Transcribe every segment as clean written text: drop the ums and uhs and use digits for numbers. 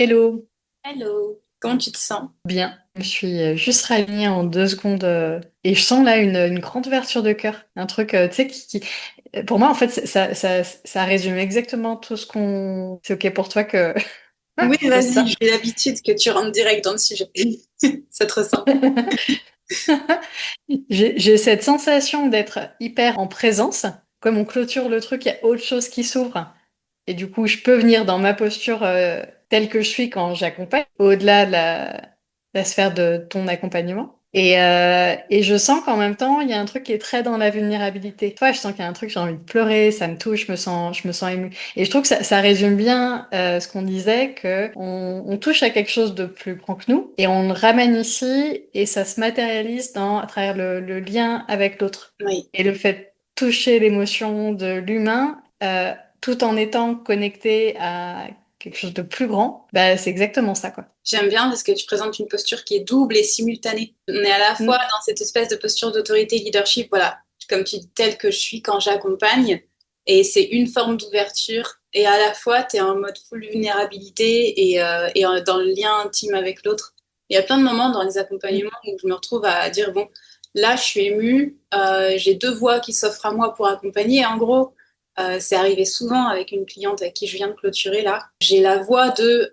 Hello, Hello, comment tu te sens? bien. Je suis juste réunie en 2 secondes et je sens là une grande ouverture de cœur. Un truc, tu sais, pour moi, en fait, ça résume exactement tout ce qu'on... C'est OK pour toi que Oui, je pose vas-y, ça? j'ai l'habitude que tu rentres direct dans le sujet. Ça te ressemble. J'ai cette sensation d'être hyper en présence. Comme on clôture le truc, il y a autre chose qui s'ouvre. Et du coup, je peux venir dans ma posture telle que je suis quand j'accompagne, au-delà de la sphère de ton accompagnement. Et je sens qu'en même temps, il y a un truc qui est très dans la vulnérabilité. Toi, je sens qu'il y a un truc, j'ai envie de pleurer, ça me touche, je me sens émue. Et je trouve que ça résume bien ce qu'on disait, que on touche à quelque chose de plus grand que nous, et on le ramène ici, et ça se matérialise à travers le lien avec l'autre. Oui, Et le fait de toucher l'émotion de l'humain, tout en étant connecté à quelque chose de plus grand, bah, c'est exactement ça, quoi. j'aime bien parce que tu présentes une posture qui est double et simultanée. On est à la fois Mm. dans cette espèce de posture d'autorité, leadership, voilà, comme tu dis, telle que je suis quand j'accompagne, et c'est une forme d'ouverture, et à la fois, tu es en mode full vulnérabilité et dans le lien intime avec l'autre. Il y a plein de moments dans les accompagnements où je me retrouve à dire, bon, là, je suis émue, j'ai deux voix qui s'offrent à moi pour accompagner. En gros, c'est arrivé souvent avec une cliente à qui je viens de clôturer là. J'ai la voix de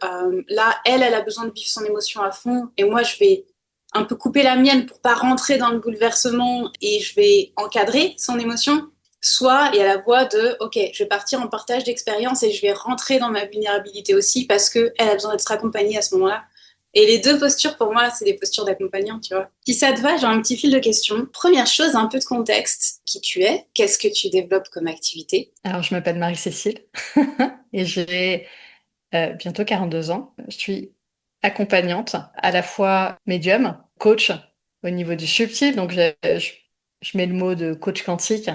là, elle a besoin de vivre son émotion à fond et moi, je vais un peu couper la mienne pour pas rentrer dans le bouleversement et je vais encadrer son émotion. Soit il y a la voix de ok, je vais partir en partage d'expérience et je vais rentrer dans ma vulnérabilité aussi parce que elle a besoin d'être accompagnée à ce moment-là. Et les deux postures, pour moi, c'est des postures d'accompagnant, tu vois. Si ça te va, j'ai un petit fil de questions. Première chose, un peu de contexte. Qui tu es? Qu'est-ce que tu développes comme activité? Alors, je m'appelle Marie-Cécile et j'ai bientôt 42 ans. Je suis accompagnante, à la fois médium, coach au niveau du subtil. Donc, je mets le mot de coach quantique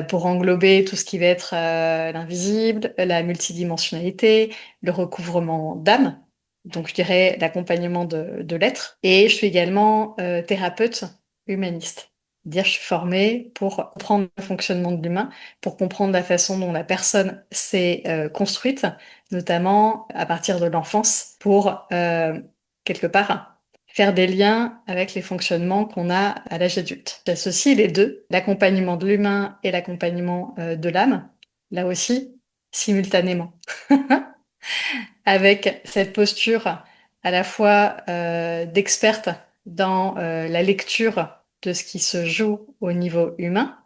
pour englober tout ce qui va être l'invisible, la multidimensionnalité, le recouvrement d'âme. Donc, je dirais l'accompagnement de l'être. Et je suis également thérapeute humaniste. Dire, je suis formée pour comprendre le fonctionnement de l'humain, pour comprendre la façon dont la personne s'est construite, notamment à partir de l'enfance, pour quelque part faire des liens avec les fonctionnements qu'on a à l'âge adulte. J'associe les deux, l'accompagnement de l'humain et l'accompagnement de l'âme, là aussi, simultanément, avec cette posture à la fois d'experte dans la lecture de ce qui se joue au niveau humain,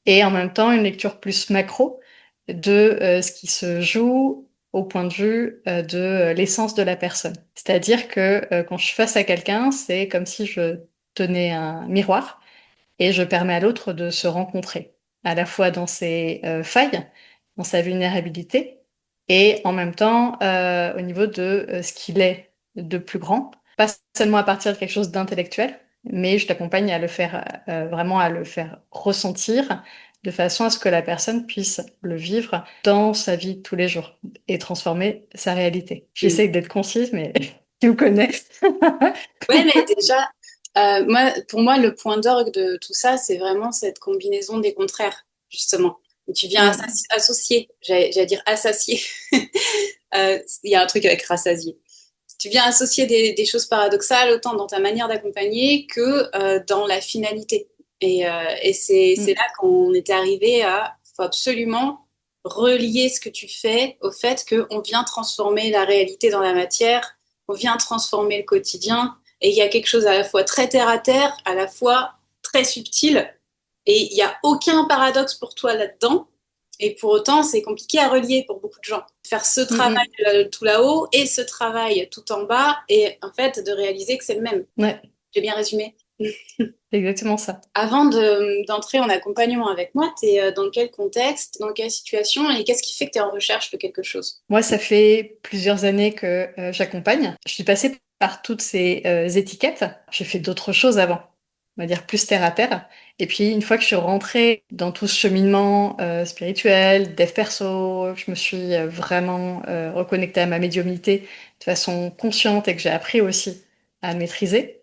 et en même temps une lecture plus macro de ce qui se joue au point de vue de l'essence de la personne. C'est-à-dire que quand je suis face à quelqu'un, c'est comme si je tenais un miroir et je permets à l'autre de se rencontrer, à la fois dans ses failles, dans sa vulnérabilité, et en même temps au niveau de ce qu'il est de plus grand, pas seulement à partir de quelque chose d'intellectuel, mais je l'accompagne à le faire vraiment à le faire ressentir de façon à ce que la personne puisse le vivre dans sa vie de tous les jours et transformer sa réalité. J'essaie d'être concise, mais tu me connais. Ouais, mais déjà, moi, pour moi, le point d'orgue de tout ça, c'est vraiment cette combinaison des contraires, justement. Tu viens Mm. associer, j'allais dire associer. Il y a un truc avec rassasier. Tu viens associer des choses paradoxales autant dans ta manière d'accompagner que dans la finalité. Et c'est Mm. là qu'on était arrivé à, faut absolument relier ce que tu fais au fait qu'on vient transformer la réalité dans la matière, on vient transformer le quotidien, et il y a quelque chose à la fois très terre à terre, à la fois très subtil, et il n'y a aucun paradoxe pour toi là-dedans. Et pour autant, c'est compliqué à relier pour beaucoup de gens. Faire ce Mm, travail mm. tout là-haut et ce travail tout en bas, et en fait, de réaliser que c'est le même. Ouais, J'ai bien résumé. c'est exactement ça. Avant d'entrer en accompagnement avec moi, tu es dans quel contexte, dans quelle situation, et qu'est-ce qui fait que tu es en recherche de quelque chose? Moi, ça fait plusieurs années que j'accompagne. Je suis passée par toutes ces étiquettes. J'ai fait d'autres choses avant, on va dire plus terre à terre. Et puis, une fois que je suis rentrée dans tout ce cheminement spirituel, dev perso, je me suis vraiment reconnectée à ma médiumnité de façon consciente et que j'ai appris aussi à maîtriser.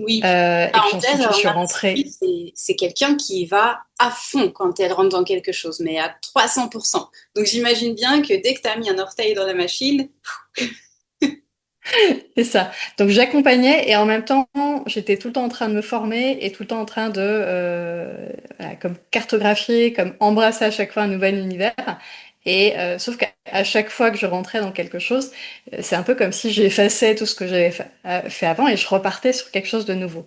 Oui, Et puis parenthèse, ensuite, je alors suis Marie-Sophie, rentrée. c'est quelqu'un qui va à fond quand elle rentre dans quelque chose, mais à 300%. Donc j'imagine bien que dès que tu as mis un orteil dans la machine, C'est ça. Donc j'accompagnais et en même temps, j'étais tout le temps en train de me former et tout le temps en train de voilà, comme cartographier, comme embrasser à chaque fois un nouvel univers. Et sauf qu'à chaque fois que je rentrais dans quelque chose, c'est un peu comme si j'effaçais tout ce que j'avais fait avant et je repartais sur quelque chose de nouveau.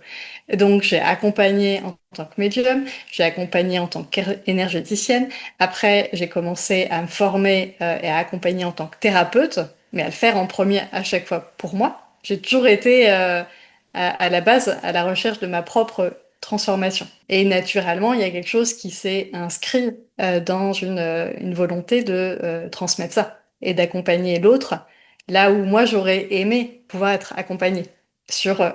Donc j'ai accompagné en tant que médium, j'ai accompagné en tant qu'énergéticienne. Après, j'ai commencé à me former et à accompagner en tant que thérapeute, mais à le faire en premier à chaque fois pour moi. J'ai toujours été à la base à la recherche de ma propre transformation. Et naturellement, il y a quelque chose qui s'est inscrit dans une volonté de transmettre ça et d'accompagner l'autre là où moi j'aurais aimé pouvoir être accompagnée sur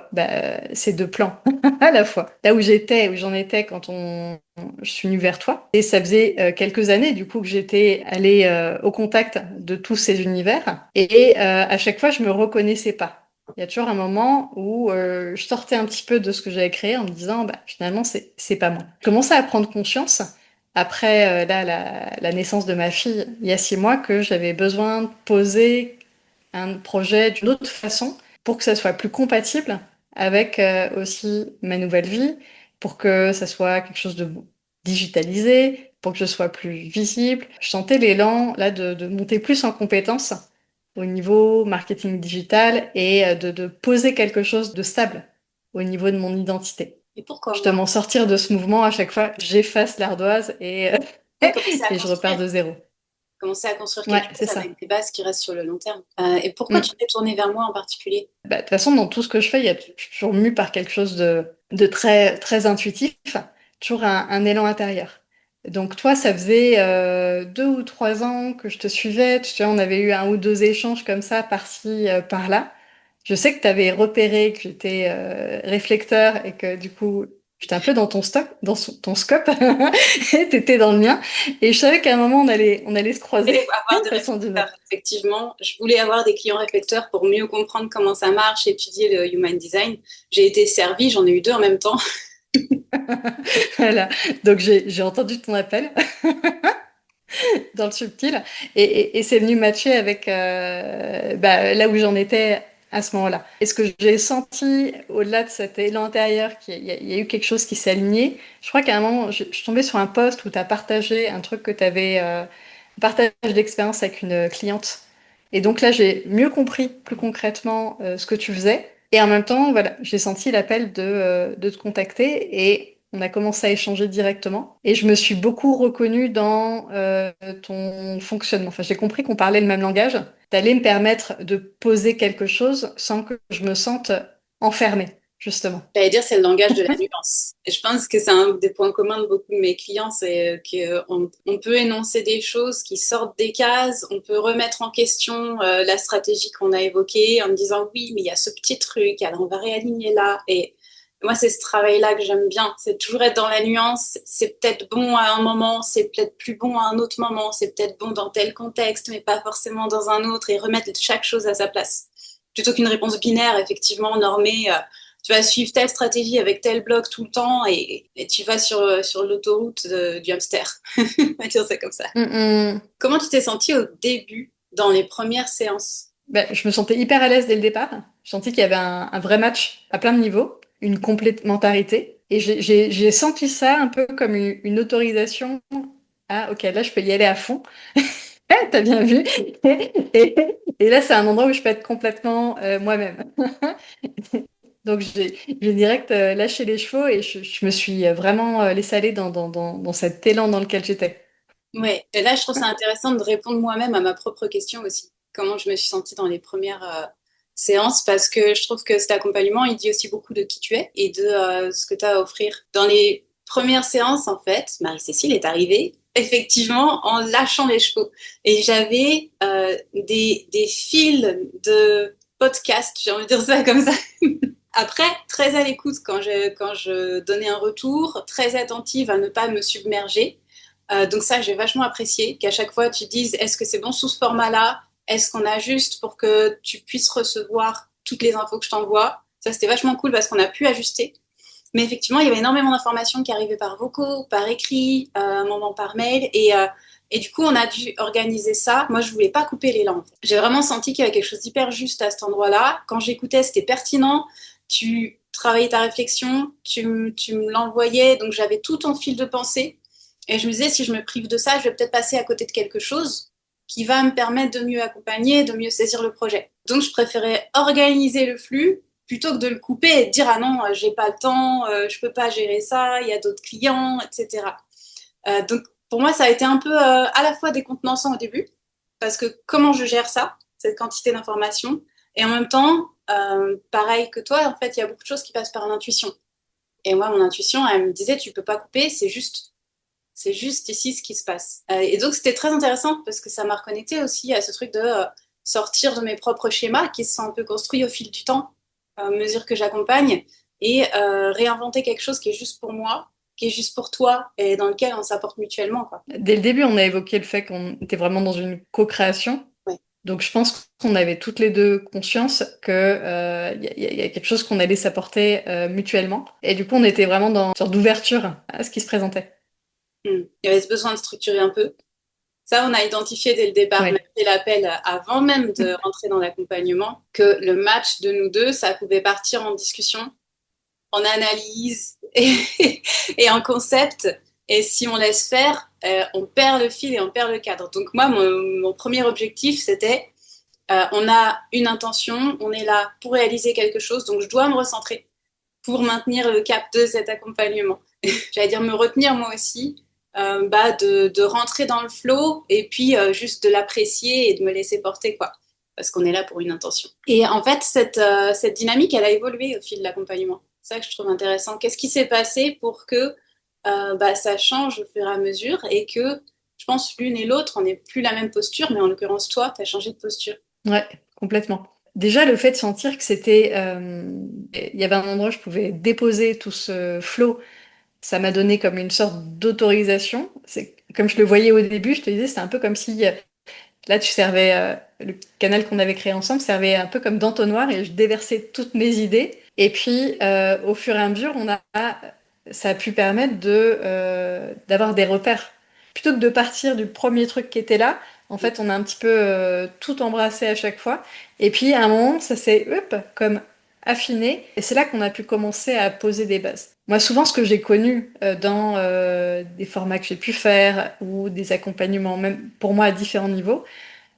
ces deux plans à la fois. Là où j'étais, où j'en étais quand je suis venue vers toi. Et ça faisait quelques années du coup que j'étais allée au contact de tous ces univers. Et à chaque fois, je me reconnaissais pas. Il y a toujours un moment où je sortais un petit peu de ce que j'avais créé en me disant, bah, finalement, c'est pas moi. Je commençais à prendre conscience, après la naissance de ma fille, il y a 6 mois, que j'avais besoin de poser un projet d'une autre façon pour que ça soit plus compatible avec aussi ma nouvelle vie, pour que ça soit quelque chose de digitalisé, pour que je sois plus visible. Je sentais l'élan là de monter plus en compétences au niveau marketing digital et de poser quelque chose de stable au niveau de mon identité. Et pourquoi moi? Justement, sortir de ce mouvement à chaque fois, j'efface l'ardoise et, Ouais, commencer à et je repars construire. de zéro. Commencer à construire Ouais, quelque c'est chose avec ça. des bases qui restent sur le long terme. Et pourquoi tu Mm. t'es tournée vers moi en particulier? Bah, de toute façon, dans tout ce que je fais, je suis toujours mue par quelque chose de très, très intuitif, toujours un élan intérieur. Donc toi, ça faisait 2 ou 3 ans que je te suivais. Tu sais, on avait eu un ou deux échanges comme ça, par-ci, par-là. Je sais que tu avais repéré que j'étais réflecteur et que du coup, j'étais un peu dans ton stock, ton scope, et tu étais dans le mien. Et je savais qu'à un moment, on allait se Je croiser voulais avoir d'une des façon ou d'une autre. réflecteurs, effectivement. Je voulais avoir des clients réflecteurs pour mieux comprendre comment ça marche, étudier le human design. J'ai été servie, j'en ai eu deux en même temps. Voilà. Donc j'ai entendu ton appel dans le subtil et c'est venu matcher avec là où j'en étais à ce moment-là. Et ce que j'ai senti au-delà de cet élan intérieur, il y a eu quelque chose qui s'est aligné. Je crois qu'à un moment, je suis tombée sur un post où tu as partagé un truc que tu avais, un partage d'expérience avec une cliente. Et donc là, j'ai mieux compris plus concrètement ce que tu faisais. Et en même temps, voilà, j'ai senti l'appel de te contacter et on a commencé à échanger directement. Et je me suis beaucoup reconnue dans ton fonctionnement. Enfin, j'ai compris qu'on parlait le même langage. T'allais me permettre de poser quelque chose sans que je me sente enfermée, justement. J'allais dire, c'est le langage de la nuance. Et je pense que c'est un des points communs de beaucoup de mes clients, c'est qu'on peut énoncer des choses qui sortent des cases, on peut remettre en question la stratégie qu'on a évoquée en me disant oui, mais il y a ce petit truc, alors on va réaligner là. Et moi, c'est ce travail-là que j'aime bien. C'est toujours être dans la nuance. C'est peut-être bon à un moment, c'est peut-être plus bon à un autre moment, c'est peut-être bon dans tel contexte, mais pas forcément dans un autre, et remettre chaque chose à sa place. Plutôt qu'une réponse binaire, effectivement, normée. Tu vas suivre telle stratégie avec tel bloc tout le temps et tu vas sur l'autoroute du hamster. On va dire ça comme ça. Mm, mm. Comment tu t'es sentie au début, dans les premières séances? Ben, je me sentais hyper à l'aise dès le départ. Je sentis qu'il y avait un vrai match à plein de niveaux, une complémentarité. Et j'ai senti ça un peu comme une autorisation. Ah, ok, là, je peux y aller à fond. T'as bien vu. Et là, c'est un endroit où je peux être complètement moi-même. Donc, j'ai direct lâché les chevaux et je me suis vraiment laissée aller dans cet élan dans lequel j'étais. Ouais, et là, je trouve ça intéressant de répondre moi-même à ma propre question aussi. Comment je me suis sentie dans les premières séances, parce que je trouve que cet accompagnement, il dit aussi beaucoup de qui tu es et de ce que tu as à offrir. Dans les premières séances, en fait, Marie-Cécile est arrivée effectivement en lâchant les chevaux. Et j'avais des fils de podcast, j'ai envie de dire ça comme ça. Après, très à l'écoute quand je donnais un retour, très attentive à ne pas me submerger. Donc ça, j'ai vachement apprécié qu'à chaque fois tu dises est-ce que c'est bon sous ce format-là? Est-ce qu'on a juste pour que tu puisses recevoir toutes les infos que je t'envoie? Ça, c'était vachement cool parce qu'on a pu ajuster. Mais effectivement, il y avait énormément d'informations qui arrivaient par vocaux, par écrit, un moment par mail. Et Et du coup, on a dû organiser ça. Moi, je voulais pas couper l'élan. J'ai vraiment senti qu'il y avait quelque chose d'hyper juste à cet endroit-là. Quand j'écoutais, c'était pertinent. Tu travaillais ta réflexion, tu me l'envoyais, donc j'avais tout ton fil de pensée. Et je me disais, si je me prive de ça, je vais peut-être passer à côté de quelque chose qui va me permettre de mieux accompagner, de mieux saisir le projet. Donc, je préférais organiser le flux plutôt que de le couper et de dire, ah non, j'ai pas le temps, je peux pas gérer ça, il y a d'autres clients, etc. Donc, pour moi, ça a été un peu à la fois décontenançant au début, parce que comment je gère ça, cette quantité d'informations, et en même temps, pareil que toi, en fait, il y a beaucoup de choses qui passent par l'intuition. Et moi, mon intuition, elle me disait, tu peux pas couper, c'est juste ici ce qui se passe. Et donc, c'était très intéressant parce que ça m'a reconnecté aussi à ce truc de sortir de mes propres schémas qui se sont un peu construits au fil du temps, à mesure que j'accompagne, et réinventer quelque chose qui est juste pour moi, qui est juste pour toi, et dans lequel on s'apporte mutuellement, quoi. Dès le début, on a évoqué le fait qu'on était vraiment dans une co-création. Ouais. Donc, je pense qu'on avait toutes les deux conscience que y a quelque chose qu'on allait s'apporter mutuellement. Et du coup, on était vraiment dans une sorte d'ouverture à ce qui se présentait. Mm. Il y avait ce besoin de structurer un peu. Ça, on a identifié dès le départ, on a Oui. fait l'appel avant même de rentrer dans l'accompagnement, que le match de nous deux, ça pouvait partir en discussion, en analyse et en concept. Et si on laisse faire, on perd le fil et on perd le cadre. Donc moi, mon premier objectif, c'était, on a une intention, on est là pour réaliser quelque chose, donc je dois me recentrer pour maintenir le cap de cet accompagnement. J'allais dire me retenir moi aussi, de rentrer dans le flow et puis juste de l'apprécier et de me laisser porter, quoi. Parce qu'on est là pour une intention. Et en fait, cette dynamique, elle a évolué au fil de l'accompagnement. C'est ça que je trouve intéressant. Qu'est-ce qui s'est passé pour que ça change au fur et à mesure et que je pense l'une et l'autre, on n'est plus la même posture, mais en l'occurrence, toi, tu as changé de posture. Ouais, complètement. Déjà, le fait de sentir que c'était, il y avait un endroit où je pouvais déposer tout ce flow, ça m'a donné comme une sorte d'autorisation. C'est comme je le voyais au début, je te disais, c'était un peu comme si là, tu servais le canal qu'on avait créé ensemble servait un peu comme d'entonnoir et je déversais toutes mes idées. Et puis, au fur et à mesure, ça a pu permettre d'avoir des repères. Plutôt que de partir du premier truc qui était là, en fait, on a un petit peu tout embrassé à chaque fois. Et puis, à un moment, ça s'est comme affiné. Et c'est là qu'on a pu commencer à poser des bases. Moi, souvent, ce que j'ai connu dans des formats que j'ai pu faire ou des accompagnements, même pour moi à différents niveaux,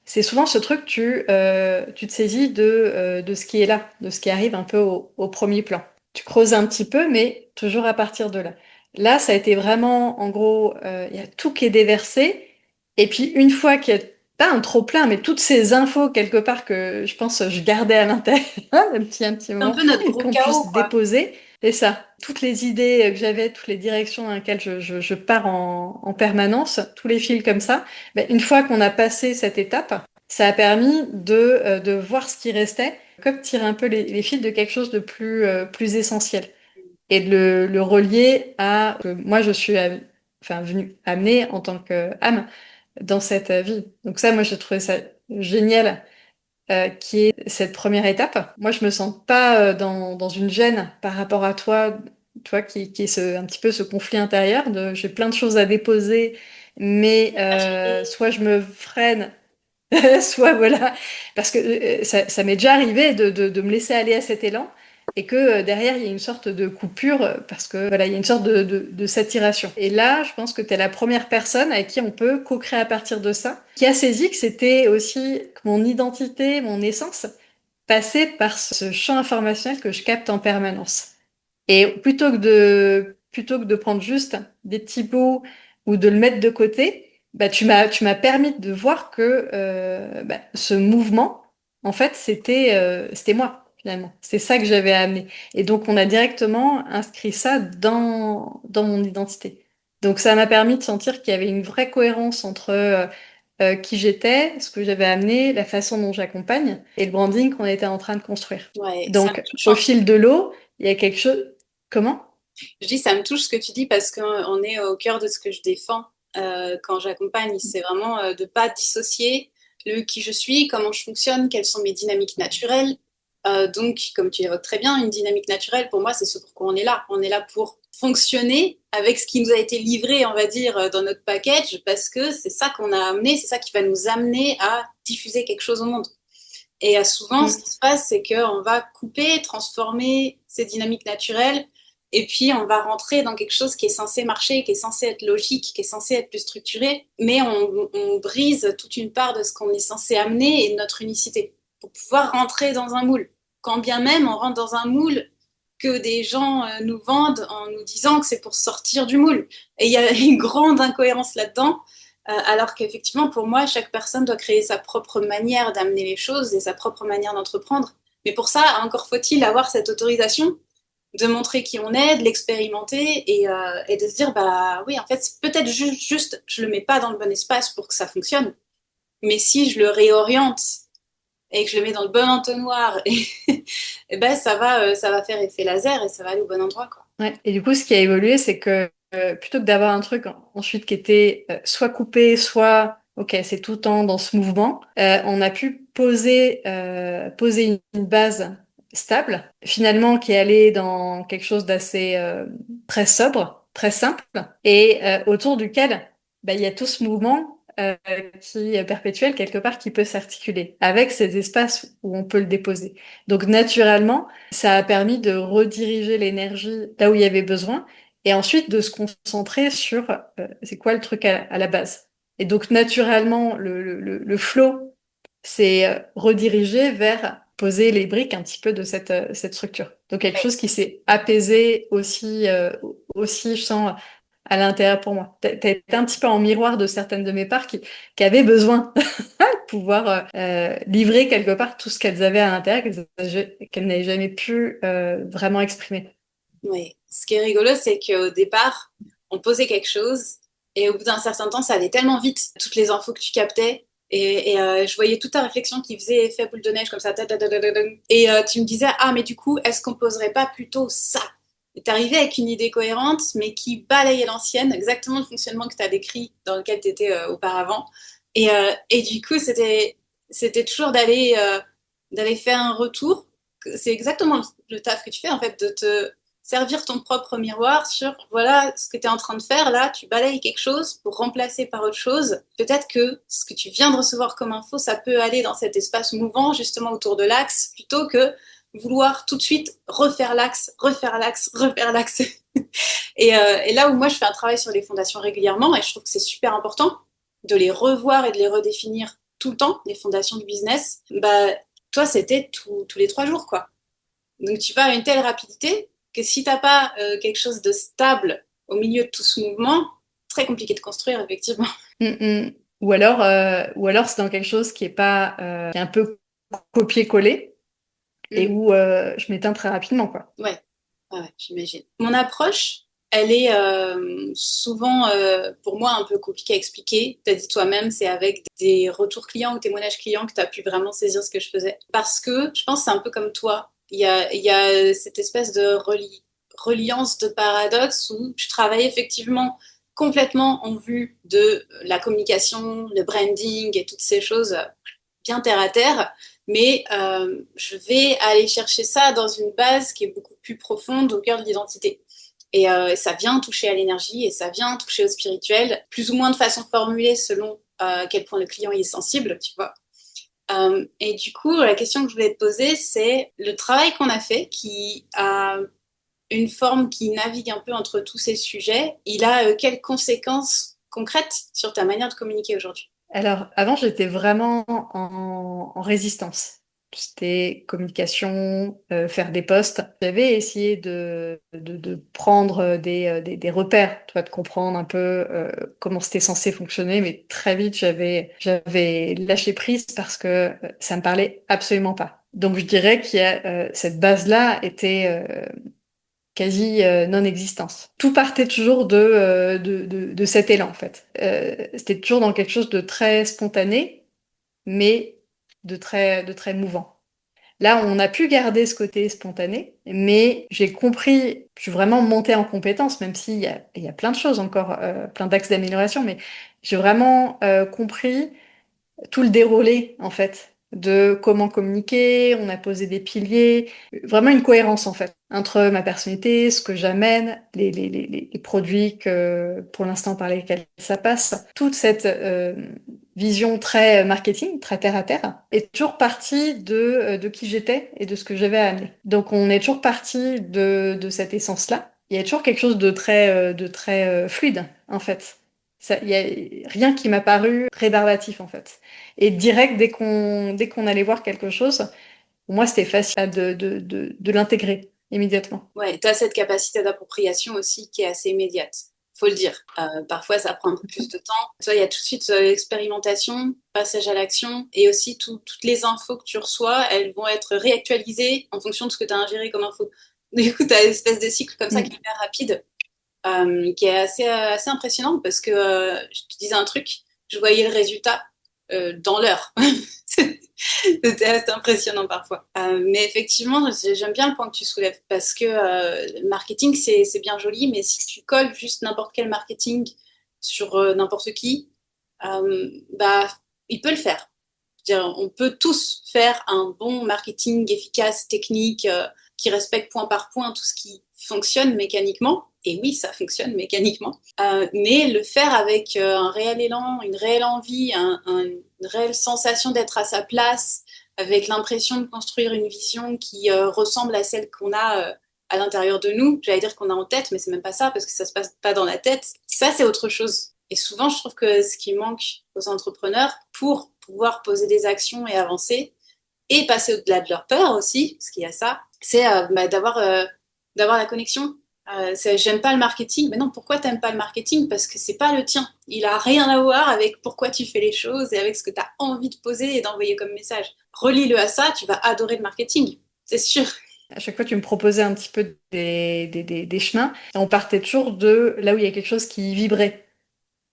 c'est souvent ce truc, tu te saisis de ce qui est là, de ce qui arrive un peu au premier plan. Tu creuses un petit peu, mais toujours à partir de là. Là, ça a été vraiment, en gros, il y a tout qui est déversé. Et puis, une fois qu'il y a pas un trop plein, mais toutes ces infos quelque part que je pense je gardais à l'intérieur, un petit C'est un moment, peu notre gros qu'on puisse chaos, quoi. déposer. Et ça, toutes les idées que j'avais, toutes les directions dans lesquelles je pars en permanence, tous les fils comme ça, ben, une fois qu'on a passé cette étape, ça a permis de voir ce qui restait, comme tirer un peu les fils de quelque chose de plus essentiel et de le relier à que moi je suis enfin, venue amener en tant qu'âme dans cette vie. Donc ça, moi j'ai trouvé ça génial qui est cette première étape. Moi, je me sens pas dans une gêne par rapport à toi qui est un petit peu ce conflit intérieur de j'ai plein de choses à déposer, mais soit je me freine, soit voilà, parce que ça m'est déjà arrivé de me laisser aller à cet élan et que derrière il y a une sorte de coupure parce que voilà, il y a une sorte de saturation. Et là, je pense que tu es la première personne avec qui on peut co-créer à partir de ça, qui a saisi que c'était aussi que mon identité, mon essence passait par ce champ informationnel que je capte en permanence. Et plutôt que de prendre juste des petits bouts ou de le mettre de côté, bah, tu m'as permis de voir que bah, ce mouvement, en fait, c'était moi, finalement. C'est ça que j'avais à amener. Et donc, on a directement inscrit ça dans mon identité. Donc, ça m'a permis de sentir qu'il y avait une vraie cohérence entre qui j'étais, ce que j'avais amené, la façon dont j'accompagne et le branding qu'on était en train de construire. Ouais, ça me Donc, touche au en fil de l'eau, il y a quelque chose. Comment? Je dis, ça me touche ce que tu dis parce qu'on est au cœur de ce que je défends quand j'accompagne. C'est vraiment de ne pas dissocier le qui je suis, comment je fonctionne, quelles sont mes dynamiques naturelles. Donc, comme tu évoques très bien, une dynamique naturelle, pour moi, c'est ce pourquoi on est là. On est là pour fonctionner avec ce qui nous a été livré, on va dire, dans notre package, parce que c'est ça qu'on a amené, c'est ça qui va nous amener à diffuser quelque chose au monde. Et souvent, ce Mm. qui se passe, c'est qu'on va couper, transformer ces dynamiques naturelles, et puis on va rentrer dans quelque chose qui est censé marcher, qui est censé être logique, qui est censé être plus structuré, mais on brise toute une part de ce qu'on est censé amener et de notre unicité pour pouvoir rentrer dans un moule. Quand bien même on rentre dans un moule que des gens nous vendent en nous disant que c'est pour sortir du moule. Et il y a une grande incohérence là-dedans. Alors qu'effectivement, pour moi, chaque personne doit créer sa propre manière d'amener les choses et sa propre manière d'entreprendre. Mais pour ça, encore faut-il avoir cette autorisation de montrer qui on est, de l'expérimenter et de se dire, bah oui, en fait, c'est peut-être juste, je le mets pas dans le bon espace pour que ça fonctionne. Mais si je le réoriente et que je le mets dans le bon entonnoir, et ben ça va faire effet laser et ça va aller au bon endroit, quoi. Ouais. Et du coup, ce qui a évolué, c'est que plutôt que d'avoir un truc ensuite qui était soit coupé, soit ok, c'est tout le temps dans ce mouvement, on a pu poser une base stable, finalement qui allait dans quelque chose d'assez très sobre, très simple, et autour duquel bah, il y a tout ce mouvement qui est perpétuel quelque part qui peut s'articuler avec ces espaces où on peut le déposer. Donc naturellement, ça a permis de rediriger l'énergie là où il y avait besoin et ensuite de se concentrer sur c'est quoi le truc à la base. Et donc naturellement, le flow s'est redirigé vers poser les briques un petit peu de cette structure. Donc quelque chose qui s'est apaisé aussi, je sens, à l'intérieur pour moi. T'as été un petit peu en miroir de certaines de mes parts qui avaient besoin de pouvoir livrer quelque part tout ce qu'elles avaient à l'intérieur qu'elles n'avaient jamais pu vraiment exprimer. Oui. Ce qui est rigolo, c'est qu'au départ, on posait quelque chose et au bout d'un certain temps, ça allait tellement vite, toutes les infos que tu captais. Je voyais toute ta réflexion qui faisait effet boule de neige comme ça. Et tu me disais, ah, mais du coup, est-ce qu'on poserait pas plutôt ça? Et t'arrivais avec une idée cohérente, mais qui balayait l'ancienne, exactement le fonctionnement que tu as décrit dans lequel tu étais auparavant. Et du coup, c'était toujours d'aller faire un retour. C'est exactement le taf que tu fais, en fait, de te servir ton propre miroir sur, voilà, ce que tu es en train de faire, là, tu balayes quelque chose pour remplacer par autre chose. Peut-être que ce que tu viens de recevoir comme info, ça peut aller dans cet espace mouvant, justement autour de l'axe, plutôt que vouloir tout de suite refaire l'axe, refaire l'axe, refaire l'axe. Et là où moi, je fais un travail sur les fondations régulièrement, et je trouve que c'est super important de les revoir et de les redéfinir tout le temps, les fondations du business, bah, toi, c'était tous les 3 jours, quoi. Donc, tu vas à une telle rapidité que si t'as pas quelque chose de stable au milieu de tout ce mouvement, très compliqué de construire, effectivement. Mm, mm. Ou alors c'est dans quelque chose qui est pas qui est un peu copier-coller et Mm. où je m'éteins très rapidement quoi. Ouais, ouais, j'imagine. Mon approche, elle est souvent, pour moi, un peu compliquée à expliquer. Tu as dit toi-même, c'est avec des retours clients ou témoignages clients que tu as pu vraiment saisir ce que je faisais. Parce que je pense que c'est un peu comme toi. Il y a cette espèce de reliance de paradoxe où je travaille effectivement complètement en vue de la communication, le branding et toutes ces choses bien terre à terre, mais je vais aller chercher ça dans une base qui est beaucoup plus profonde au cœur de l'identité. Et ça vient toucher à l'énergie et ça vient toucher au spirituel, plus ou moins de façon formulée selon à quel point le client y est sensible, tu vois. Et du coup, la question que je voulais te poser, c'est le travail qu'on a fait, qui a une forme qui navigue un peu entre tous ces sujets, il a quelles conséquences concrètes sur ta manière de communiquer aujourd'hui? Alors avant j'étais vraiment en résistance. C'était communication, faire des posts. J'avais essayé de prendre des repères, toi, de comprendre un peu comment c'était censé fonctionner, mais très vite j'avais lâché prise parce que ça me parlait absolument pas. Donc je dirais qu'il y a cette base-là était quasi non-existence. Tout partait toujours de cet élan, en fait. C'était toujours dans quelque chose de très spontané, mais de très mouvant. Là, on a pu garder ce côté spontané, mais j'ai compris, je suis vraiment montée en compétence, même s'il y a plein de choses encore, plein d'axes d'amélioration, mais j'ai vraiment compris tout le déroulé, en fait, de comment communiquer, on a posé des piliers, vraiment une cohérence en fait entre ma personnalité, ce que j'amène, les produits pour l'instant par lesquels ça passe. Toute cette vision très marketing, très terre à terre, est toujours partie de qui j'étais et de ce que j'avais à amener. Donc on est toujours parti de cette essence-là. Il y a toujours quelque chose de très fluide en fait. Il y a rien qui m'a paru rébarbatif en fait. Et direct, dès qu'on allait voir quelque chose, pour moi, c'était facile de l'intégrer immédiatement. Ouais, tu as cette capacité d'appropriation aussi qui est assez immédiate, faut le dire. Parfois, ça prend un peu plus de temps. Toi, il y a tout de suite l'expérimentation, passage à l'action, et aussi toutes les infos que tu reçois, elles vont être réactualisées en fonction de ce que tu as ingéré comme info. Du coup, tu as une espèce de cycle comme ça qui est Mm. hyper rapide, qui est assez impressionnant parce que je te disais un truc, je voyais le résultat dans l'heure. C'était assez impressionnant parfois. Mais effectivement, j'aime bien le point que tu soulèves parce que le marketing, c'est bien joli, mais si tu colles juste n'importe quel marketing sur n'importe qui, bah, il peut le faire. C'est-à-dire, on peut tous faire un bon marketing efficace, technique, qui respecte point par point tout ce qui fonctionne mécaniquement. Et oui, ça fonctionne mécaniquement. Mais le faire avec un réel élan, une réelle envie, une réelle sensation d'être à sa place, avec l'impression de construire une vision qui ressemble à celle qu'on a à l'intérieur de nous. J'allais dire qu'on a en tête, mais c'est même pas ça, parce que ça se passe pas dans la tête. Ça, c'est autre chose. Et souvent, je trouve que ce qui manque aux entrepreneurs pour pouvoir poser des actions et avancer, et passer au-delà de leur peur aussi, parce qu'il y a ça, c'est d'avoir la connexion. J'aime pas le marketing, mais non, pourquoi t'aimes pas le marketing? Parce que c'est pas le tien. Il a rien à voir avec pourquoi tu fais les choses et avec ce que tu as envie de poser et d'envoyer comme message. Relie-le à ça, tu vas adorer le marketing, c'est sûr. À chaque fois, tu me proposais un petit peu des chemins. Et on partait toujours de là où il y a quelque chose qui vibrait.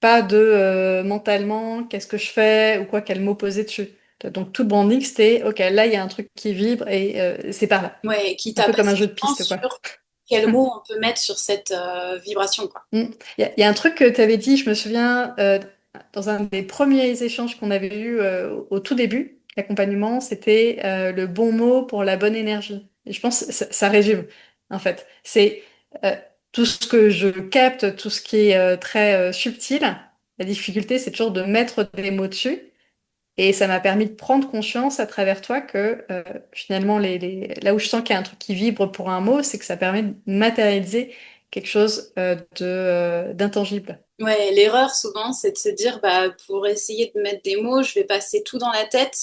Pas de mentalement, qu'est-ce que je fais ou quoi, quel mot poser dessus. Donc tout le branding, c'était, OK, là, il y a un truc qui vibre et c'est par là. Ouais, quitte Un à peu comme un passer jeu du de temps piste, quoi. sur quel mot on peut mettre sur cette vibration, quoi. Il y a un truc que tu avais dit, je me souviens, dans un des premiers échanges qu'on avait eus au tout début, l'accompagnement, c'était le bon mot pour la bonne énergie. Et je pense que ça résume, en fait. C'est euh, tout ce que je capte, tout ce qui est très subtil. La difficulté, c'est toujours de mettre des mots dessus. Et ça m'a permis de prendre conscience à travers toi que finalement, là où je sens qu'il y a un truc qui vibre pour un mot, c'est que ça permet de matérialiser quelque chose d'intangible. Ouais, l'erreur souvent, c'est de se dire, bah, pour essayer de mettre des mots, je vais passer tout dans la tête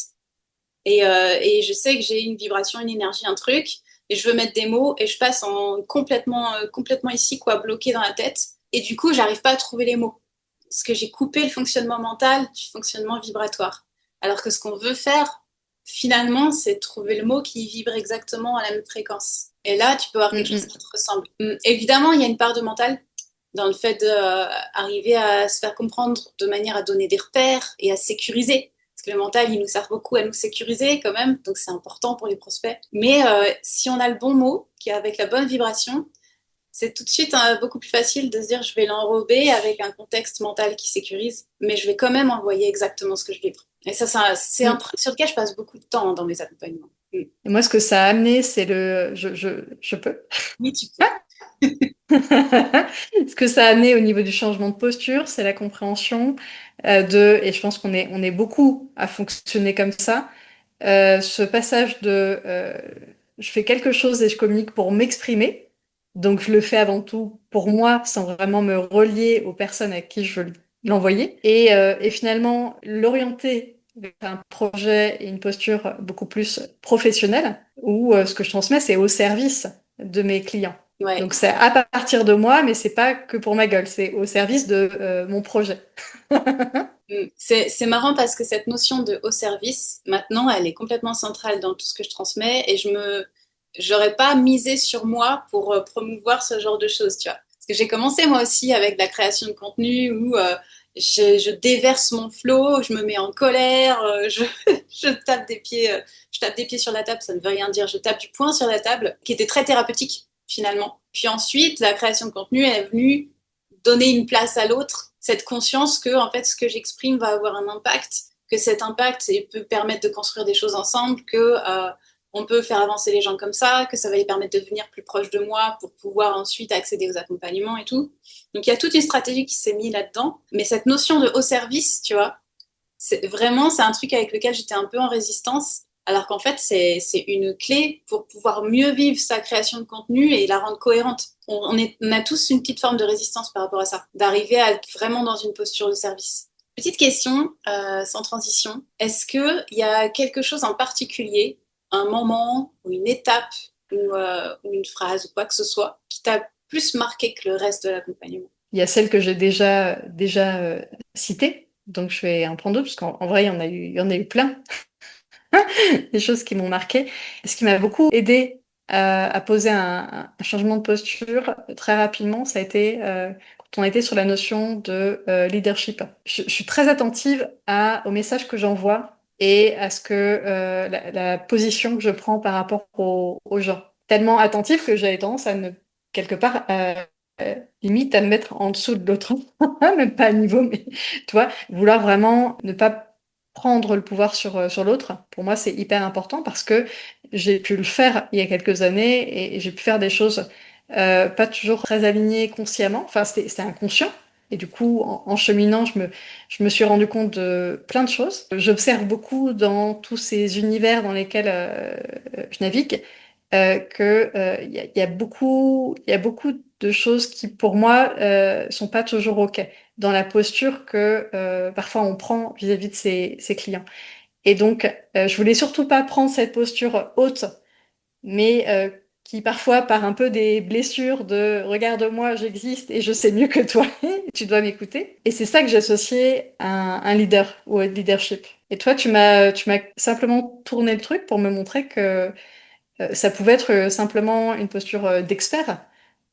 et je sais que j'ai une vibration, une énergie, un truc, et je veux mettre des mots et je passe en complètement ici, quoi, bloqué dans la tête. Et du coup, j'arrive pas à trouver les mots. Parce que j'ai coupé le fonctionnement mental du fonctionnement vibratoire. Alors que ce qu'on veut faire, finalement, c'est trouver le mot qui vibre exactement à la même fréquence. Et là, tu peux avoir quelque chose Mm, qui te ressemble. Évidemment, il y a une part de mental dans le fait d'arriver à se faire comprendre de manière à donner des repères et à sécuriser. Parce que le mental, il nous sert beaucoup à nous sécuriser quand même, donc c'est important pour les prospects. Mais si on a le bon mot, qui est avec la bonne vibration, c'est tout de suite beaucoup plus facile de se dire je vais l'enrober avec un contexte mental qui sécurise, mais je vais quand même envoyer exactement ce que je vibre. Et ça c'est un mm. truc sur lequel je passe beaucoup de temps dans mes accompagnements. Et moi, ce que ça a amené, c'est je peux. Oui, tu peux. Ce que ça a amené au niveau du changement de posture, c'est la compréhension et je pense on est beaucoup à fonctionner comme ça, ce passage je fais quelque chose et je communique pour m'exprimer. Donc je le fais avant tout pour moi sans vraiment me relier aux personnes à qui je veux l'envoyer. Et finalement, l'orienter vers un projet et une posture beaucoup plus professionnelle où ce que je transmets, c'est au service de mes clients. Ouais. Donc c'est à partir de moi, mais c'est pas que pour ma gueule, c'est au service de mon projet. C'est marrant parce que cette notion de haut service, maintenant, elle est complètement centrale dans tout ce que je transmets et j'aurais pas misé sur moi pour promouvoir ce genre de choses, tu vois. Parce que j'ai commencé moi aussi avec de la création de contenu où je déverse mon flow, je me mets en colère, je tape je tape des pieds sur la table, ça ne veut rien dire, je tape du poing sur la table, qui était très thérapeutique finalement. Puis ensuite, la création de contenu est venue donner une place à l'autre, cette conscience que en fait ce que j'exprime va avoir un impact, que cet impact peut permettre de construire des choses ensemble, que on peut faire avancer les gens comme ça, que ça va les permettre de devenir plus proches de moi pour pouvoir ensuite accéder aux accompagnements et tout. Donc il y a toute une stratégie qui s'est mise là-dedans. Mais cette notion de haut service, tu vois, c'est un truc avec lequel j'étais un peu en résistance, alors qu'en fait, c'est une clé pour pouvoir mieux vivre sa création de contenu et la rendre cohérente. On a tous une petite forme de résistance par rapport à ça, d'arriver à être vraiment dans une posture de service. Petite question, sans transition. Est-ce qu'il y a quelque chose en particulier, un moment ou une étape ou une phrase ou quoi que ce soit qui t'a plus marqué que le reste de l'accompagnement? Il y a celle que j'ai déjà citée, donc je vais en prendre d'autres, parce qu'en vrai, il y en a eu plein, des choses qui m'ont marqué. Ce qui m'a beaucoup aidé à poser un changement de posture très rapidement, ça a été quand on était sur la notion de leadership. Je suis très attentive au message que j'envoie et à ce que la position que je prends par rapport aux gens. Tellement attentive que j'avais tendance à quelque part, limite à me mettre en dessous de l'autre, même pas à niveau, mais tu vois, vouloir vraiment ne pas prendre le pouvoir sur l'autre, pour moi, c'est hyper important parce que j'ai pu le faire il y a quelques années et j'ai pu faire des choses pas toujours très alignées consciemment. Enfin, c'était inconscient. Et du coup, en cheminant, je me suis rendu compte de plein de choses. J'observe beaucoup dans tous ces univers dans lesquels je navigue que il y a beaucoup de choses qui, pour moi, sont pas toujours OK dans la posture que parfois on prend vis-à-vis de ses clients. Et donc, je voulais surtout pas prendre cette posture haute, mais qui parfois par un peu des blessures de regarde-moi, j'existe et je sais mieux que toi, tu dois m'écouter. Et c'est ça que j'associais à un leader ou à leadership. Et toi, tu m'as simplement tourné le truc pour me montrer que ça pouvait être simplement une posture d'expert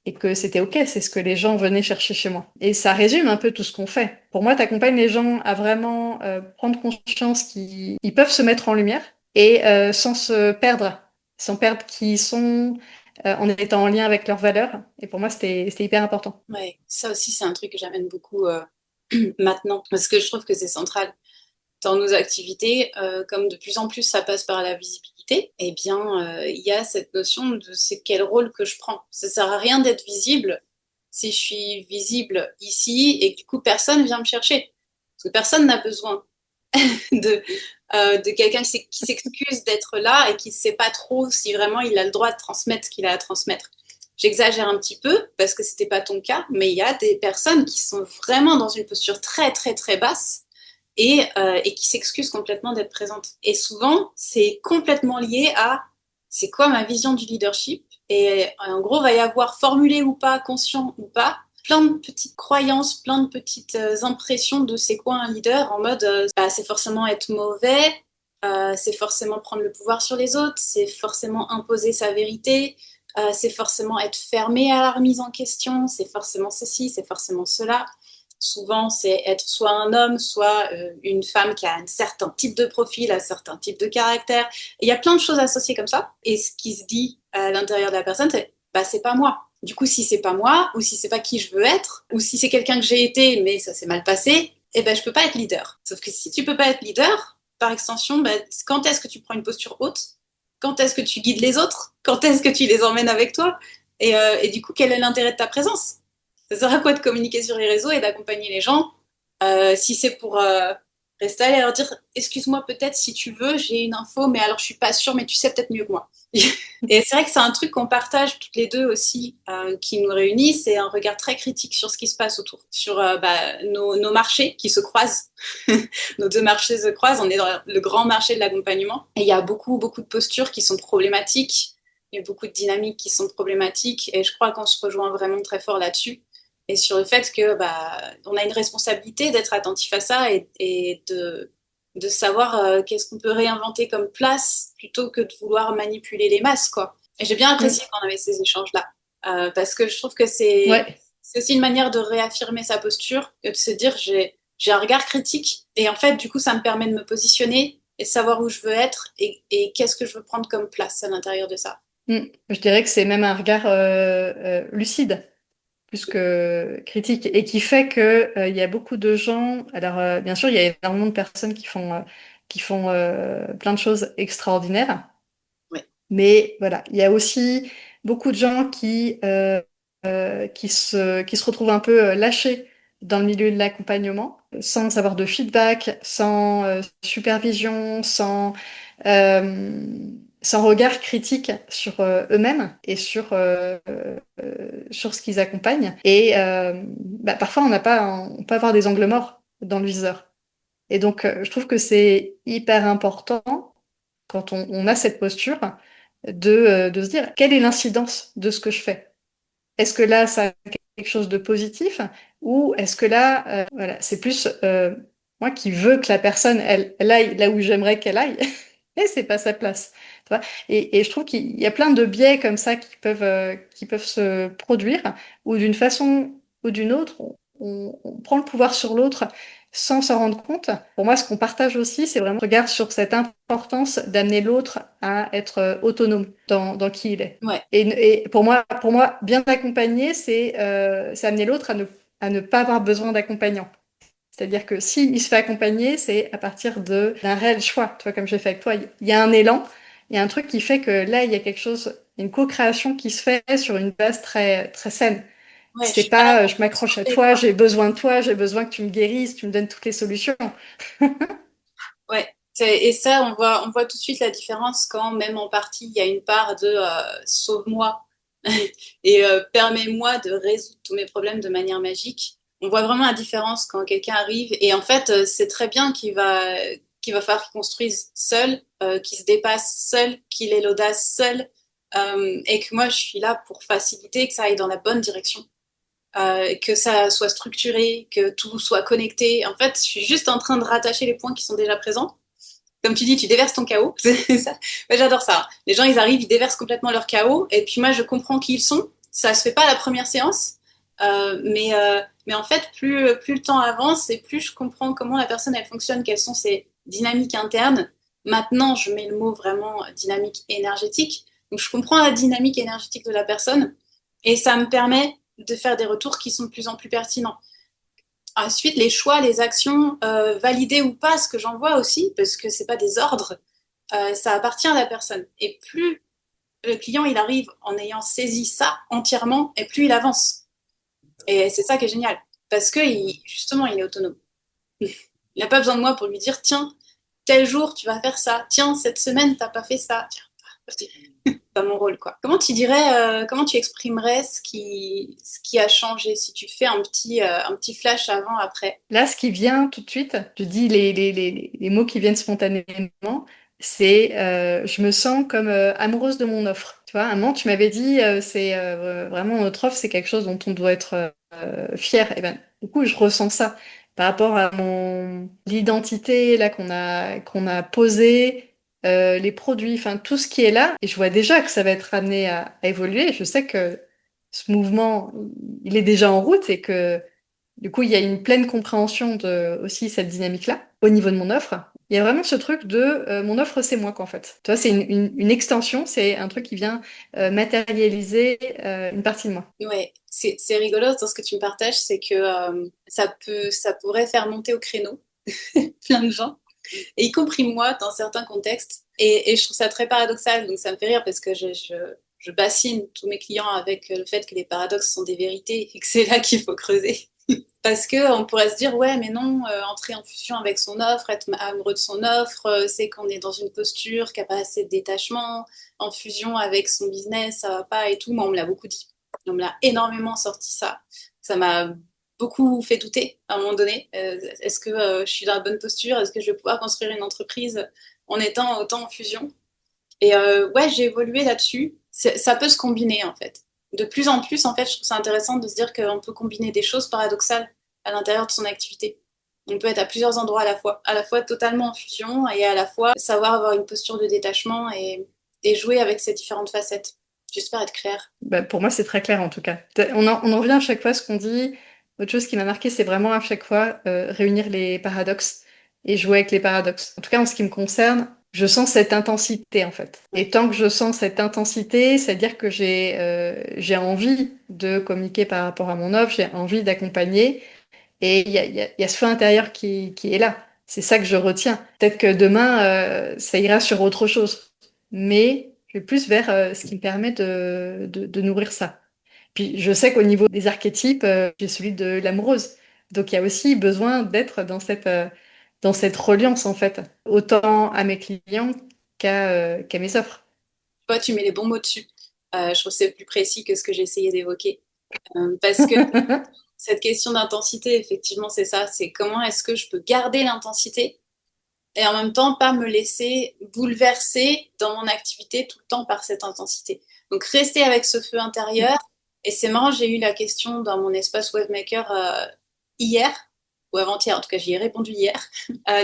et que c'était OK, c'est ce que les gens venaient chercher chez moi. Et ça résume un peu tout ce qu'on fait. Pour moi, tu accompagnes les gens à vraiment prendre conscience qu'ils ils peuvent se mettre en lumière et sans se perdre, sans perdre qui ils sont, en étant en lien avec leurs valeurs. Et pour moi, c'était hyper important. Ouais, ça aussi, c'est un truc que j'amène beaucoup maintenant, parce que je trouve que c'est central dans nos activités. Comme de plus en plus ça passe par la visibilité, eh bien, il y a cette notion de c'est quel rôle que je prends. Ça sert à rien d'être visible si je suis visible ici et que du coup personne vient me chercher. Parce que personne n'a besoin de, de quelqu'un qui s'excuse d'être là et qui ne sait pas trop si vraiment il a le droit de transmettre ce qu'il a à transmettre. J'exagère un petit peu parce que c'était pas ton cas, mais il y a des personnes qui sont vraiment dans une posture très très très basse et qui s'excusent complètement d'être présentes. Et souvent, c'est complètement lié à c'est quoi ma vision du leadership. Et en gros, il va y avoir formulé ou pas, conscient ou pas, plein de petites croyances, plein de petites impressions de c'est quoi un leader en mode bah, c'est forcément être mauvais, c'est forcément prendre le pouvoir sur les autres, c'est forcément imposer sa vérité, c'est forcément être fermé à la remise en question, c'est forcément ceci, c'est forcément cela. Souvent, c'est être soit un homme, soit une femme qui a un certain type de profil, un certain type de caractère. Et il y a plein de choses associées comme ça. Et ce qui se dit à l'intérieur de la personne, c'est bah, c'est pas moi. Du coup, si c'est pas moi, ou si c'est pas qui je veux être, ou si c'est quelqu'un que j'ai été, mais ça s'est mal passé, eh ben, je peux pas être leader. Sauf que si tu peux pas être leader, par extension, ben, quand est-ce que tu prends une posture haute? Quand est-ce que tu guides les autres? Quand est-ce que tu les emmènes avec toi? Et du coup, quel est l'intérêt de ta présence? Ça sert à quoi de communiquer sur les réseaux et d'accompagner les gens si c'est pour rester là et leur dire excuse-moi peut-être si tu veux, j'ai une info, mais alors je suis pas sûre, mais tu sais peut-être mieux que moi. Et c'est vrai que c'est un truc qu'on partage toutes les deux aussi, qui nous réunit, c'est un regard très critique sur ce qui se passe autour, sur bah, nos marchés qui se croisent. Nos deux marchés se croisent, on est dans le grand marché de l'accompagnement. Et il y a beaucoup, beaucoup de postures qui sont problématiques, il y a beaucoup de dynamiques qui sont problématiques, et je crois qu'on se rejoint vraiment très fort là-dessus. Et sur le fait que bah, on a une responsabilité d'être attentif à ça et de savoir qu'est-ce qu'on peut réinventer comme place plutôt que de vouloir manipuler les masses, quoi. Et j'ai bien Mm. apprécié qu'on avait ces échanges-là, parce que je trouve que c'est aussi une manière de réaffirmer sa posture, et de se dire j'ai un regard critique, et en fait, du coup, ça me permet de me positionner et de savoir où je veux être et qu'est-ce que je veux prendre comme place à l'intérieur de ça. Je dirais que c'est même un regard lucide. plus que critique, et qui fait que il y a beaucoup de gens. Alors, bien sûr, il y a énormément de personnes qui font plein de choses extraordinaires, Ouais, mais voilà, il y a aussi beaucoup de gens qui se retrouvent un peu lâchés dans le milieu de l'accompagnement, sans avoir de feedback, sans supervision, euh, sans regard critique sur eux-mêmes et sur ce qu'ils accompagnent. Et bah, parfois, on peut avoir des angles morts dans le viseur. Et donc, je trouve que c'est hyper important quand on a cette posture de se dire quelle est l'incidence de ce que je fais? Est-ce que là, ça a quelque chose de positif ou est-ce que là, voilà, c'est plus moi qui veux que la personne, elle aille là où j'aimerais qu'elle aille et c'est pas sa place. Tu vois. Et je trouve qu'il y a plein de biais comme ça qui peuvent se produire où d'une façon ou d'une autre, on prend le pouvoir sur l'autre sans s'en rendre compte. Pour moi, ce qu'on partage aussi, c'est vraiment le regard sur cette importance d'amener l'autre à être autonome dans qui il est. ouais, Et pour moi, bien accompagner, c'est amener l'autre à ne pas avoir besoin d'accompagnant. C'est-à-dire que s'il se fait accompagner, c'est à partir d'un réel choix. Tu vois, comme j'ai fait avec toi, il y a un élan, il y a un truc qui fait que là, il y a quelque chose, une co-création qui se fait sur une base très, très saine. ouais, je C'est suis pas là pas, pour je m'accroche à sauver, toi, quoi. j'ai besoin de toi, j'ai besoin que tu me guérisses, tu me donnes toutes les solutions. Ouais. Et ça, on voit tout de suite la différence quand, même en partie, il y a une part de sauve-moi et permets-moi de résoudre tous mes problèmes de manière magique. On voit vraiment la différence quand quelqu'un arrive. Et en fait, c'est très bien qu'il va falloir qu'il construise seul, qu'il se dépasse seul, qu'il ait l'audace seul. Et que moi, je suis là pour faciliter, que ça aille dans la bonne direction. Que ça soit structuré, que tout soit connecté. En fait, je suis juste en train de rattacher les points qui sont déjà présents. Comme tu dis, tu déverses ton chaos. C'est ça. Ouais, j'adore ça. Les gens, ils arrivent, ils déversent complètement leur chaos. Et puis moi, je comprends qui ils sont. Ça se fait pas à la première séance. Mais en fait, plus le temps avance et plus je comprends comment la personne, elle fonctionne, quelles sont ses dynamiques internes. Maintenant, je mets le mot vraiment dynamique énergétique. Donc, je comprends la dynamique énergétique de la personne. Et ça me permet de faire des retours qui sont de plus en plus pertinents. Ensuite, les choix, les actions, validées ou pas, ce que j'en vois aussi, parce que c'est pas des ordres, ça appartient à la personne. Et plus le client il arrive en ayant saisi ça entièrement, et plus il avance. Et c'est ça qui est génial, parce que justement, il est autonome. Il n'a pas besoin de moi pour lui dire, tiens, tel jour tu vas faire ça, tiens, cette semaine t'as pas fait ça. Tiens, c'est pas mon rôle, quoi. Comment tu dirais, comment tu exprimerais ce qui a changé si tu fais un petit flash avant, après? Là, ce qui vient tout de suite, je dis les mots qui viennent spontanément, c'est je me sens comme amoureuse de mon offre. Tu vois, à un moment, tu m'avais dit, c'est vraiment notre offre, c'est quelque chose dont on doit être fier. Et ben, du coup, je ressens ça par rapport à l'identité là qu'on a posée, les produits, enfin tout ce qui est là. Et je vois déjà que ça va être amené à évoluer. Je sais que ce mouvement, il est déjà en route et que du coup, il y a une pleine compréhension de aussi cette dynamique-là au niveau de mon offre. Il y a vraiment ce truc de mon offre, c'est moi, qu'en fait. Tu vois, c'est une extension, c'est un truc qui vient matérialiser une partie de moi. Ouais, c'est rigolo dans ce que tu me partages, c'est que ça pourrait faire monter au créneau plein de gens, et y compris moi dans certains contextes. Et je trouve ça très paradoxal, donc ça me fait rire parce que je bassine tous mes clients avec le fait que les paradoxes sont des vérités et que c'est là qu'il faut creuser. Parce qu'on pourrait se dire, ouais, mais non, entrer en fusion avec son offre, être amoureux de son offre, c'est qu'on est dans une posture qui n'a pas assez de détachement, en fusion avec son business, ça va pas et tout. Moi, on me l'a beaucoup dit. On me l'a énormément sorti ça. Ça m'a beaucoup fait douter à un moment donné. Est-ce que je suis dans la bonne posture? Est-ce que je vais pouvoir construire une entreprise en étant autant en fusion? Et ouais, j'ai évolué là-dessus. Ça peut se combiner en fait. De plus en plus, en fait, je trouve ça intéressant de se dire qu'on peut combiner des choses paradoxales à l'intérieur de son activité. On peut être à plusieurs endroits à la fois totalement en fusion et à la fois savoir avoir une posture de détachement et jouer avec ces différentes facettes. J'espère être claire. Bah, pour moi, c'est très clair en tout cas. On en revient à chaque fois à ce qu'on dit. Autre chose qui m'a marqué, c'est vraiment à chaque fois réunir les paradoxes et jouer avec les paradoxes. En tout cas, en ce qui me concerne, je sens cette intensité en fait. Et tant que je sens cette intensité, c'est-à-dire que j'ai envie de communiquer par rapport à mon offre, j'ai envie d'accompagner. Et il y a ce feu intérieur qui est là. C'est ça que je retiens. Peut-être que demain, ça ira sur autre chose. Mais je vais plus vers ce qui me permet de nourrir ça. Puis je sais qu'au niveau des archétypes, j'ai celui de l'amoureuse. Donc il y a aussi besoin d'être dans cette reliance, en fait, autant à mes clients qu'à mes offres. Toi, tu mets les bons mots dessus. Je trouve que c'est plus précis que ce que j'ai essayé d'évoquer. Parce que cette question d'intensité, effectivement, c'est ça. C'est comment est-ce que je peux garder l'intensité et en même temps pas me laisser bouleverser dans mon activité tout le temps par cette intensité. Donc rester avec ce feu intérieur. Et c'est marrant, j'ai eu la question dans mon espace Webmaker hier, ou avant-hier, en tout cas j'y ai répondu hier,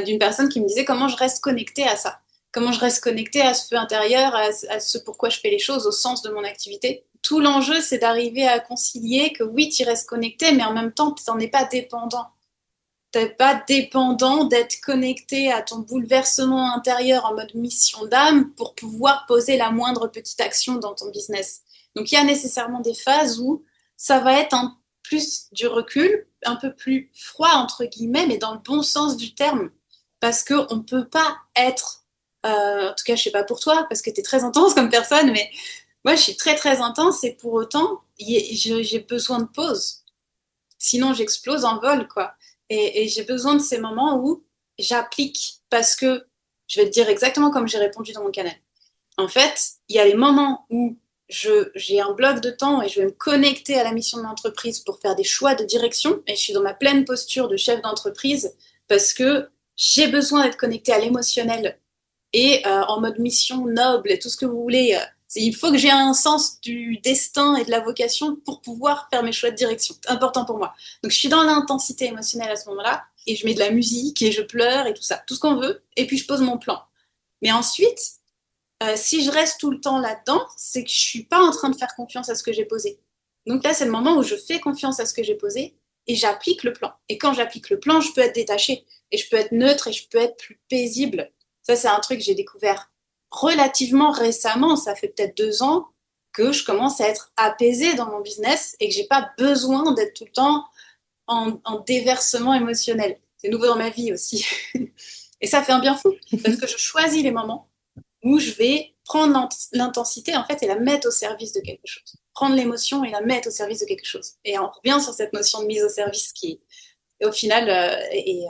d'une personne qui me disait comment je reste connectée à ça. Comment je reste connectée à ce feu intérieur, à ce pourquoi je fais les choses, au sens de mon activité. Tout l'enjeu, c'est d'arriver à concilier que oui, tu restes connecté, mais en même temps, tu n'en es pas dépendant. T'es pas dépendant d'être connecté à ton bouleversement intérieur en mode mission d'âme pour pouvoir poser la moindre petite action dans ton business. Donc il y a nécessairement des phases où ça va être un plus du recul, un peu plus froid entre guillemets, mais dans le bon sens du terme, parce que on peut pas être, en tout cas je sais pas pour toi, parce que tu es très intense comme personne, mais moi je suis très très intense et pour autant j'ai besoin de pause. Sinon, j'explose en vol, quoi. Et j'ai besoin de ces moments où j'applique parce que je vais te dire exactement comme j'ai répondu dans mon canal. En fait, il y a les moments où j'ai un bloc de temps et je vais me connecter à la mission de l'entreprise pour faire des choix de direction et je suis dans ma pleine posture de chef d'entreprise parce que j'ai besoin d'être connecté à l'émotionnel et en mode mission noble et tout ce que vous voulez. Il faut que j'ai un sens du destin et de la vocation pour pouvoir faire mes choix de direction. C'est important pour moi. Donc je suis dans l'intensité émotionnelle à ce moment-là et je mets de la musique et je pleure et tout ça, tout ce qu'on veut. Et puis je pose mon plan. Mais ensuite, si je reste tout le temps là-dedans, c'est que je suis pas en train de faire confiance à ce que j'ai posé. Donc là, c'est le moment où je fais confiance à ce que j'ai posé et j'applique le plan. Et quand j'applique le plan, je peux être détachée et je peux être neutre et je peux être plus paisible. Ça, c'est un truc que j'ai découvert relativement récemment. Ça fait peut-être 2 ans que je commence à être apaisée dans mon business et que j'ai pas besoin d'être tout le temps en déversement émotionnel. C'est nouveau dans ma vie aussi. Et ça fait un bien fou parce que je choisis les moments où je vais prendre l'intensité en fait et la mettre au service de quelque chose. Prendre l'émotion et la mettre au service de quelque chose. Et on revient sur cette notion de mise au service qui, au final, est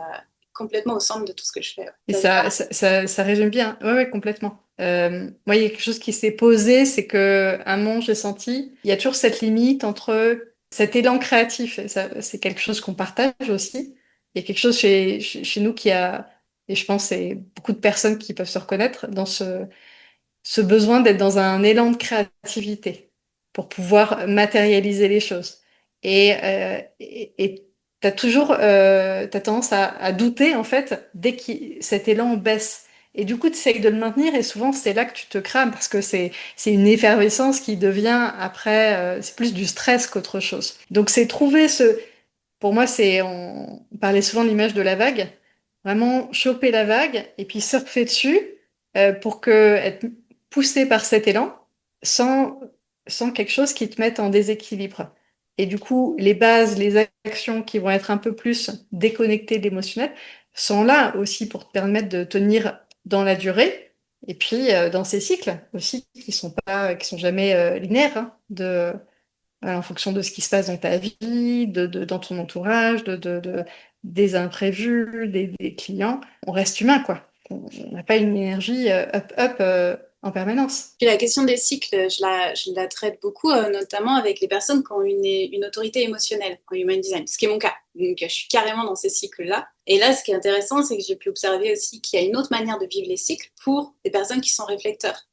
complètement au centre de tout ce que je fais. Et ça résume bien. Oui, ouais, complètement. Moi, il y a quelque chose qui s'est posé, c'est que à un moment, j'ai senti, il y a toujours cette limite entre cet élan créatif, et ça, c'est quelque chose qu'on partage aussi. Il y a quelque chose chez nous qui a, et je pense que c'est beaucoup de personnes qui peuvent se reconnaître dans ce besoin d'être dans un élan de créativité pour pouvoir matérialiser les choses. Et t'as toujours t'as tendance à douter en fait dès que cet élan baisse. Et du coup, tu essayes de le maintenir et souvent c'est là que tu te crames parce que c'est une effervescence qui devient après c'est plus du stress qu'autre chose. Donc c'est trouver ce pour moi c'est on parlait souvent de l'image de la vague, vraiment choper la vague et puis surfer dessus pour que être poussé par cet élan sans, sans quelque chose qui te mette en déséquilibre. Et du coup, les bases, les actions qui vont être un peu plus déconnectées de l'émotionnel sont là aussi pour te permettre de tenir dans la durée. Et puis, dans ces cycles aussi qui sont jamais linéaires, hein, en fonction de ce qui se passe dans ta vie, dans ton entourage, des imprévus, des clients. On reste humain, quoi. On n'a pas une énergie up en permanence. Puis la question des cycles, je la traite beaucoup, notamment avec les personnes qui ont une autorité émotionnelle en human design, ce qui est mon cas. Donc, je suis carrément dans ces cycles-là. Et là, ce qui est intéressant, c'est que j'ai pu observer aussi qu'il y a une autre manière de vivre les cycles pour des personnes qui sont réflecteurs.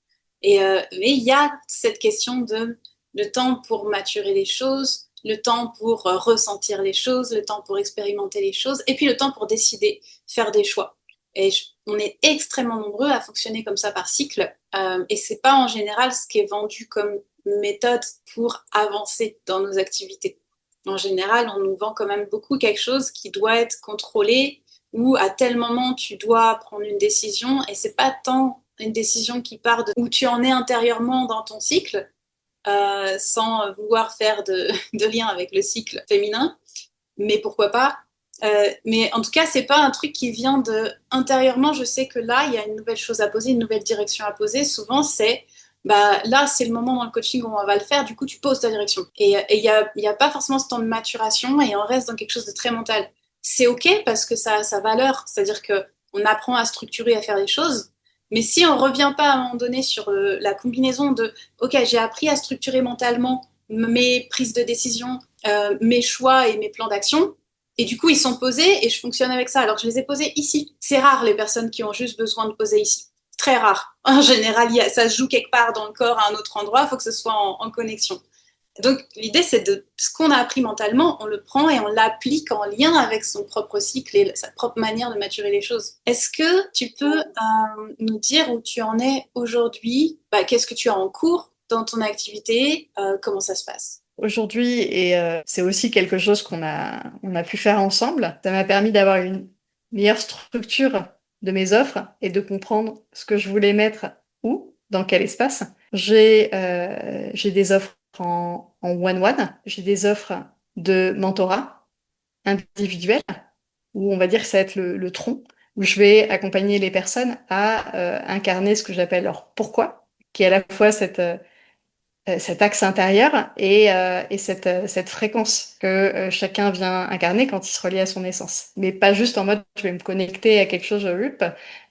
Mais il y a cette question de le temps pour maturer les choses, le temps pour ressentir les choses, le temps pour expérimenter les choses, et puis le temps pour décider, faire des choix. Et on est extrêmement nombreux à fonctionner comme ça par cycle. Et c'est pas en général ce qui est vendu comme méthode pour avancer dans nos activités. En général, on nous vend quand même beaucoup quelque chose qui doit être contrôlé, où à tel moment tu dois prendre une décision et c'est pas tant une décision qui part de où tu en es intérieurement dans ton cycle, sans vouloir faire de lien avec le cycle féminin, mais pourquoi pas. Mais en tout cas, c'est pas un truc qui vient de intérieurement. Je sais que là, il y a une nouvelle chose à poser, une nouvelle direction à poser. Souvent, c'est bah là, c'est le moment dans le coaching où on va le faire. Du coup, tu poses ta direction. Et il y a pas forcément ce temps de maturation et on reste dans quelque chose de très mental. C'est ok parce que ça a sa valeur, c'est-à-dire que on apprend à structurer, à faire les choses. Mais si on revient pas à un moment donné sur la combinaison de ok, j'ai appris à structurer mentalement mes prises de décision, mes choix et mes plans d'action. Et du coup, ils sont posés et je fonctionne avec ça. Alors, je les ai posés ici. C'est rare les personnes qui ont juste besoin de poser ici. Très rare. En général, ça se joue quelque part dans le corps à un autre endroit. Il faut que ce soit en connexion. Donc, l'idée, c'est de ce qu'on a appris mentalement, on le prend et on l'applique en lien avec son propre cycle et sa propre manière de maturer les choses. Est-ce que tu peux nous dire où tu en es aujourd'hui? Qu'est-ce que tu as en cours dans ton activité? Comment ça se passe? Aujourd'hui, et c'est aussi quelque chose on a pu faire ensemble, ça m'a permis d'avoir une meilleure structure de mes offres et de comprendre ce que je voulais mettre où, dans quel espace. J'ai des offres en one-one, j'ai des offres de mentorat individuel, où on va dire que ça va être le tronc, où je vais accompagner les personnes à incarner ce que j'appelle leur pourquoi, qui est à la fois cet axe intérieur et cette fréquence que chacun vient incarner quand il se relie à son essence. Mais pas juste en mode je vais me connecter à quelque chose, je lutte.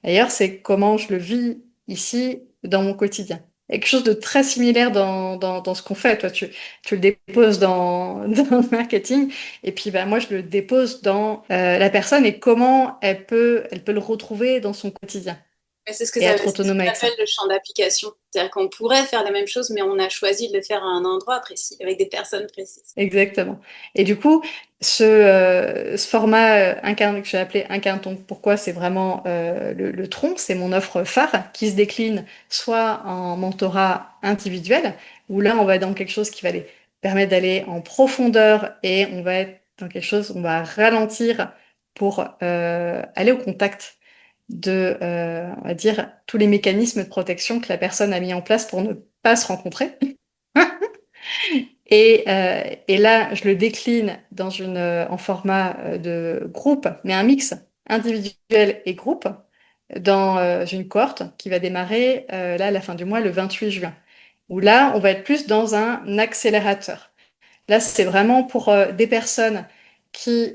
D'ailleurs, c'est comment je le vis ici dans mon quotidien. Il y a quelque chose de très similaire dans ce qu'on fait. Toi, tu le déposes dans le marketing et puis bah, moi, je le dépose dans la personne et comment elle peut le retrouver dans son quotidien Mais et être c'est ce autonome qu'on avec appelle ça. le champ d'application. C'est-à-dire qu'on pourrait faire la même chose, mais on a choisi de le faire à un endroit précis, avec des personnes précises. Exactement. Et du coup, ce format incarne, que j'ai appelé Incarne ton pourquoi, c'est vraiment le tronc, c'est mon offre phare qui se décline soit en mentorat individuel, où là, on va être dans quelque chose qui va les permettre d'aller en profondeur et on va être dans quelque chose, on va ralentir pour aller au contact de, on va dire, tous les mécanismes de protection que la personne a mis en place pour ne pas se rencontrer. Et là, je le décline en format de groupe, mais un mix individuel et groupe, dans une cohorte qui va démarrer là à la fin du mois, le 28 juin, où là, on va être plus dans un accélérateur. Là, c'est vraiment pour des personnes qui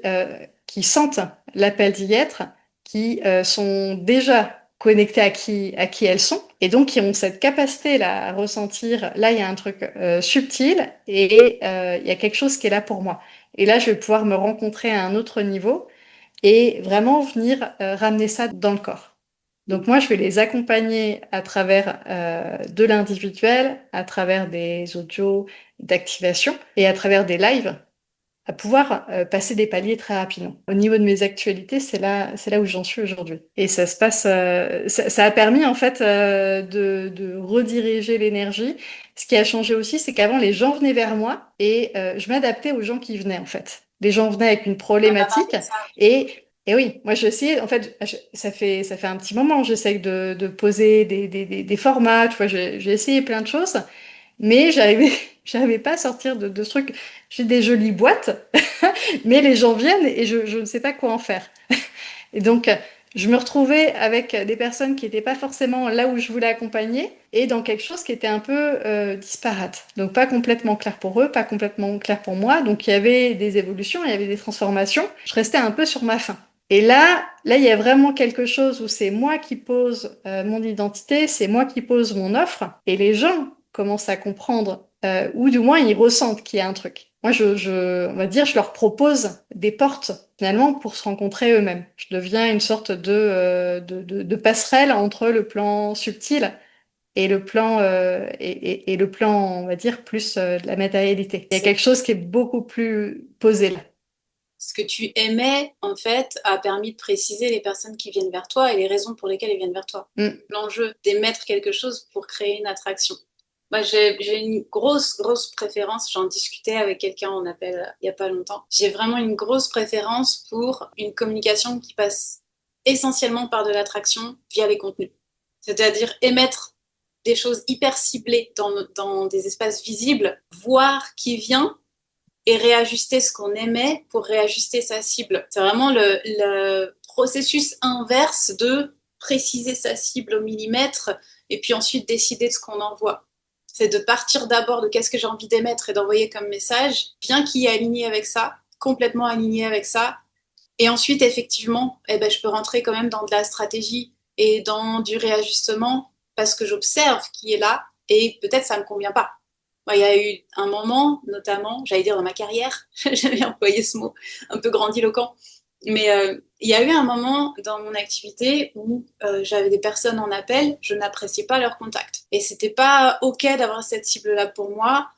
sentent l'appel d'y être, qui sont déjà connectées à qui elles sont, et donc qui ont cette capacité-là à ressentir, là, il y a un truc subtil, et il y a quelque chose qui est là pour moi. Et là, je vais pouvoir me rencontrer à un autre niveau, et vraiment venir ramener ça dans le corps. Donc moi, je vais les accompagner à travers de l'individuel, à travers des audios d'activation et à travers des lives, à pouvoir passer des paliers très rapidement. Au niveau de mes actualités, c'est là où j'en suis aujourd'hui. Et ça se passe, ça a permis en fait de rediriger l'énergie. Ce qui a changé aussi, c'est qu'avant, les gens venaient vers moi et je m'adaptais aux gens qui venaient en fait. Les gens venaient avec une On a parlé problématique de ça. et oui, moi j'essayais, en fait, ça fait un petit moment, j'essaye de poser des formats, tu vois, j'ai essayé plein de choses, mais j'arrivais pas à sortir de ce truc. J'ai des jolies boîtes, mais les gens viennent et je ne sais pas quoi en faire. Et donc, je me retrouvais avec des personnes qui n'étaient pas forcément là où je voulais accompagner et dans quelque chose qui était un peu disparate. Donc, pas complètement clair pour eux, pas complètement clair pour moi. Donc, il y avait des évolutions, il y avait des transformations. Je restais un peu sur ma faim. Et là, il y a vraiment quelque chose où c'est moi qui pose mon identité, c'est moi qui pose mon offre, et les gens commencent à comprendre, ou du moins ils ressentent qu'il y a un truc. Moi, on va dire, je leur propose des portes finalement pour se rencontrer eux-mêmes. Je deviens une sorte de passerelle entre le plan subtil et le plan, on va dire, plus de la matérialité. Il y a C'est quelque chose qui est beaucoup plus posé là. ce que tu aimais, en fait, a permis de préciser les personnes qui viennent vers toi et les raisons pour lesquelles elles viennent vers toi. Mm. L'enjeu d'émettre quelque chose pour créer une attraction. Moi, j'ai une grosse préférence. J'en discutais avec quelqu'un en appel il n'y a pas longtemps. J'ai vraiment une grosse préférence pour une communication qui passe essentiellement par de l'attraction via les contenus. C'est-à-dire émettre des choses hyper ciblées dans des espaces visibles, voir qui vient et réajuster ce qu'on aimait pour réajuster sa cible. C'est vraiment le processus inverse de préciser sa cible au millimètre et puis ensuite décider de ce qu'on envoie. C'est de partir d'abord de qu'est-ce que j'ai envie d'émettre et d'envoyer comme message, bien qu'il est aligné avec ça, complètement aligné avec ça. Et ensuite, effectivement, eh ben, je peux rentrer quand même dans de la stratégie et dans du réajustement parce que j'observe qui est là et peut-être ça ne me convient pas. Moi, il y a eu un moment, notamment, j'allais dire dans ma carrière, j'avais employé ce mot un peu grandiloquent, mais il y a eu un moment dans mon activité où j'avais des personnes en appel, je n'appréciais pas leur contact. Et c'était pas OK d'avoir cette cible-là pour moi.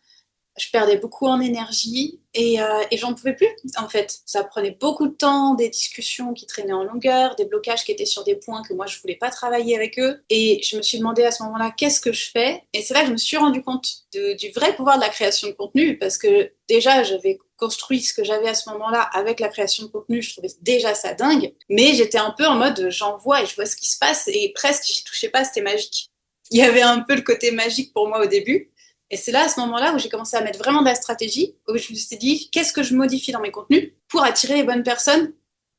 Je perdais beaucoup en énergie et j'en pouvais plus, en fait. Ça prenait beaucoup de temps, des discussions qui traînaient en longueur, des blocages qui étaient sur des points que moi, je voulais pas travailler avec eux. Et je me suis demandé à ce moment-là, qu'est-ce que je fais? Et c'est là que je me suis rendu compte du vrai pouvoir de la création de contenu, parce que déjà, j'avais construit ce que j'avais à ce moment-là avec la création de contenu, je trouvais déjà ça dingue, mais j'étais un peu en mode, j'envoie et je vois ce qui se passe, et presque, j'y touchais pas, c'était magique. Il y avait un peu le côté magique pour moi au début, et c'est là, à ce moment-là, où j'ai commencé à mettre vraiment de la stratégie, où je me suis dit, qu'est-ce que je modifie dans mes contenus pour attirer les bonnes personnes.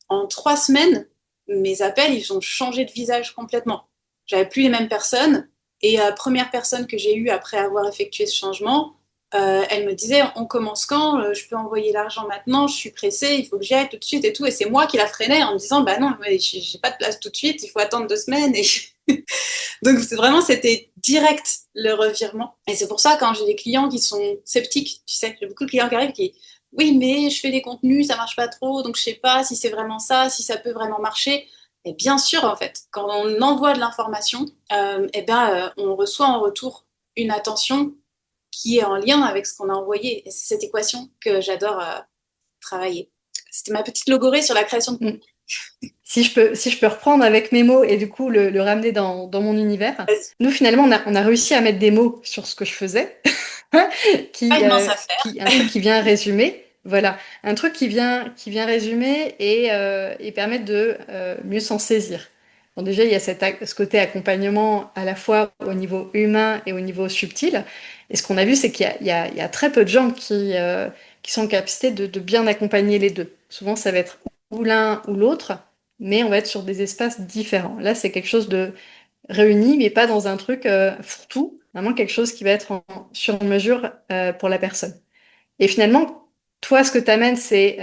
En 3 semaines, mes appels, ils ont changé de visage complètement. J'avais plus les mêmes personnes. Et la première personne que j'ai eue après avoir effectué ce changement, elle me disait, on commence quand? Je peux envoyer l'argent maintenant, je suis pressée, il faut que j'y aille tout de suite et tout. Et c'est moi qui la freinais en me disant, bah non, j'ai pas de place tout de suite, il faut attendre 2 semaines. Et donc vraiment, c'était direct le revirement. Et c'est pour ça, quand j'ai des clients qui sont sceptiques, tu sais, j'ai beaucoup de clients qui arrivent qui, oui, mais je fais des contenus, ça marche pas trop, donc je sais pas si c'est vraiment ça, si ça peut vraiment marcher. Et bien sûr, en fait, quand on envoie de l'information, on reçoit en retour une attention qui est en lien avec ce qu'on a envoyé. Et c'est cette équation que j'adore travailler. C'était ma petite logorée sur la création de contenu. Mm. Si je peux reprendre avec mes mots et du coup le ramener dans mon univers, nous finalement on a réussi à mettre des mots sur ce que je faisais, Pas qui, une mince euh, affaire. un truc qui vient résumer, voilà, un truc qui vient résumer et permettre de mieux s'en saisir. Bon, déjà, il y a ce côté accompagnement à la fois au niveau humain et au niveau subtil. Et ce qu'on a vu, c'est qu'il y a très peu de gens qui sont en capacité de bien accompagner les deux. Souvent, ça va être ou l'un ou l'autre, mais on va être sur des espaces différents. Là, c'est quelque chose de réuni, mais pas dans un truc fourre-tout, vraiment quelque chose qui va être sur mesure pour la personne. Et finalement, toi, ce que tu amènes, c'est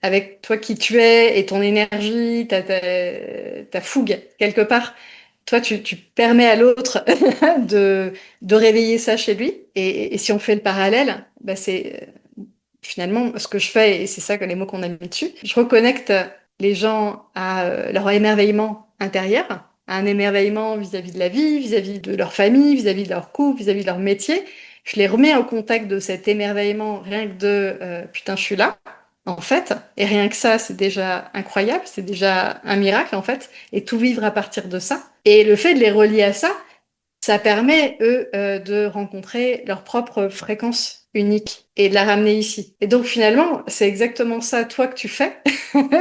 avec toi qui tu es et ton énergie, ta fougue, quelque part, toi, tu permets à l'autre de réveiller ça chez lui. Et si on fait le parallèle, bah, c'est finalement ce que je fais, et c'est ça que les mots qu'on a mis dessus, je reconnecte les gens à leur émerveillement intérieur, à un émerveillement vis-à-vis de la vie, vis-à-vis de leur famille, vis-à-vis de leur couple, vis-à-vis de leur métier. Je les remets au contact de cet émerveillement, rien que de putain, je suis là, en fait. Et rien que ça, c'est déjà incroyable, c'est déjà un miracle, en fait. Et tout vivre à partir de ça. Et le fait de les relier à ça, ça permet, eux, de rencontrer leur propre fréquence unique et de la ramener ici. Et donc, finalement, c'est exactement ça, toi, que tu fais,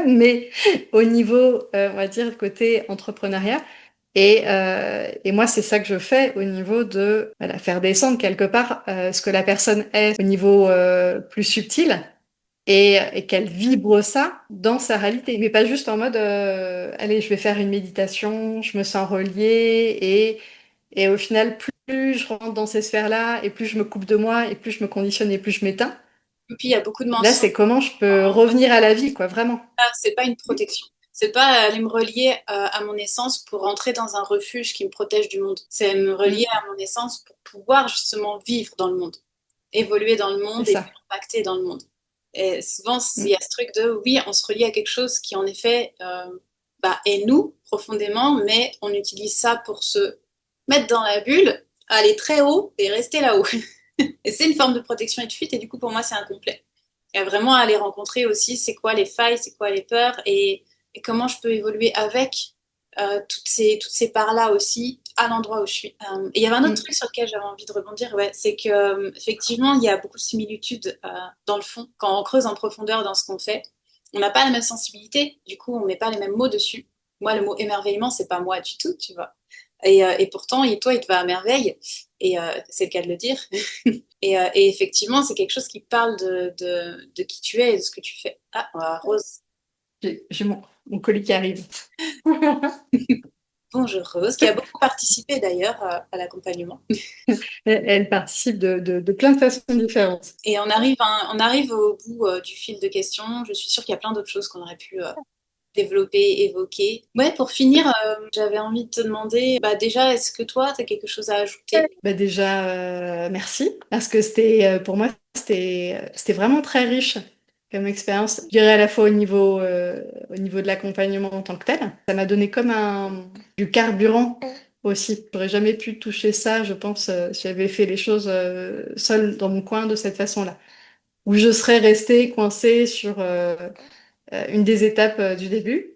mais au niveau, on va dire, côté entrepreneuriat. Et moi, c'est ça que je fais au niveau de voilà, faire descendre quelque part ce que la personne est au niveau plus subtil et qu'elle vibre ça dans sa réalité. Mais pas juste en mode, allez, je vais faire une méditation, je me sens reliée et au final, plus je rentre dans ces sphères-là, et plus je me coupe de moi, et plus je me conditionne, et plus je m'éteins. Et puis, il y a beaucoup de Là, mensonges. c'est comment je peux revenir à la vie, quoi, vraiment. C'est pas une protection. C'est pas aller me relier à mon essence pour rentrer dans un refuge qui me protège du monde. C'est me relier Mm, à mon essence pour pouvoir justement vivre dans le monde, évoluer dans le c'est monde et puis ça. impacter dans le monde. Et souvent, il y Mm. a ce truc de oui, on se relie à quelque chose qui en effet est nous profondément, mais on utilise ça pour se mettre dans la bulle, aller très haut et rester là-haut. Et c'est une forme de protection et de fuite, et du coup, pour moi, c'est incomplet. Et vraiment aller rencontrer aussi c'est quoi les failles, c'est quoi les peurs, et comment je peux évoluer avec toutes ces parts-là aussi, à l'endroit où je suis. Et il y avait un autre Mm. truc sur lequel j'avais envie de rebondir, ouais, c'est que effectivement, il y a beaucoup de similitudes dans le fond. Quand on creuse en profondeur dans ce qu'on fait, on n'a pas la même sensibilité, du coup, on met pas les mêmes mots dessus. Moi, le mot émerveillement, c'est pas moi du tout, tu vois. Et pourtant, toi, il te va à merveille, et c'est le cas de le dire. Et effectivement, c'est quelque chose qui parle de qui tu es et de ce que tu fais. Ah, Rose. J'ai mon colis qui arrive. Bonjour Rose, qui a beaucoup participé d'ailleurs à l'accompagnement. Elle participe de plein de façons différentes. Et on arrive au bout du fil de questions. Je suis sûre qu'il y a plein d'autres choses qu'on aurait pu développer, évoquer. Ouais, pour finir, j'avais envie de te demander, bah déjà, est-ce que toi, tu as quelque chose à ajouter? Bah déjà, merci, parce que pour moi, c'était vraiment très riche comme expérience. Je dirais à la fois au niveau de l'accompagnement en tant que tel. Ça m'a donné comme du carburant aussi. J'aurais jamais pu toucher ça, je pense, si j'avais fait les choses seule dans mon coin de cette façon-là. Où je serais restée coincée sur une des étapes du début.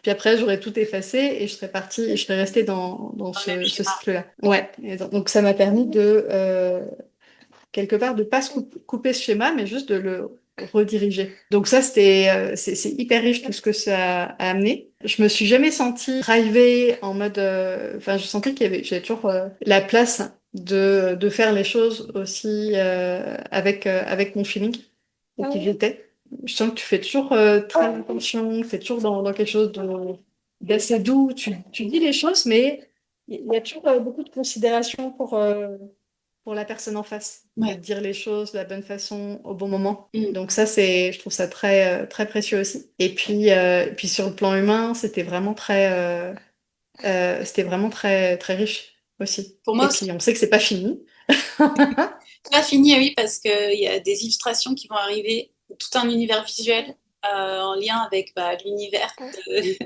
Puis après, j'aurais tout effacé et je serais partie et je serais restée dans Dans le même ce schéma. cycle-là. Ouais. Donc ça m'a permis de, quelque part, de pas couper ce schéma, mais juste de le rediriger. Donc ça, c'est hyper riche tout ce que ça a amené. Je me suis jamais sentie drivée en mode, enfin, je sentais j'avais toujours la place de faire les choses aussi avec mon feeling et qui j'étais. Je sens que tu fais toujours très attention, tu es toujours dans quelque chose d'assez doux. Tu dis les choses, mais il y a toujours beaucoup de considération pour la personne en face, de Ouais. dire les choses de la bonne façon au bon moment. Mm. Donc ça, je trouve ça très précieux aussi. Et puis sur le plan humain, c'était vraiment très riche aussi. Pour moi Et aussi, puis on sait que c'est pas fini. c'est pas fini, oui, parce qu'il y a des illustrations qui vont arriver, tout un univers visuel en lien avec bah, l'univers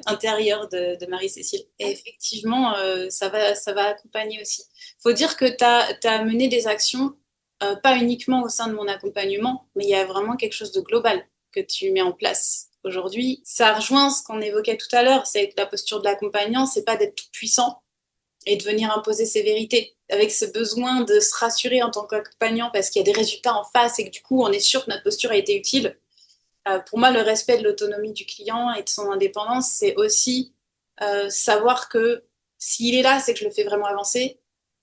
intérieur de Marie-Cécile. Et effectivement, ça va accompagner aussi. Faut dire que tu as mené des actions, pas uniquement au sein de mon accompagnement, mais il y a vraiment quelque chose de global que tu mets en place aujourd'hui. Ça rejoint ce qu'on évoquait tout à l'heure, c'est que la posture de l'accompagnant, c'est pas d'être tout puissant et de venir imposer ses vérités, avec ce besoin de se rassurer en tant qu'accompagnant parce qu'il y a des résultats en face et que du coup on est sûr que notre posture a été utile. Pour moi, le respect de l'autonomie du client et de son indépendance, c'est aussi savoir que s'il est là, c'est que je le fais vraiment avancer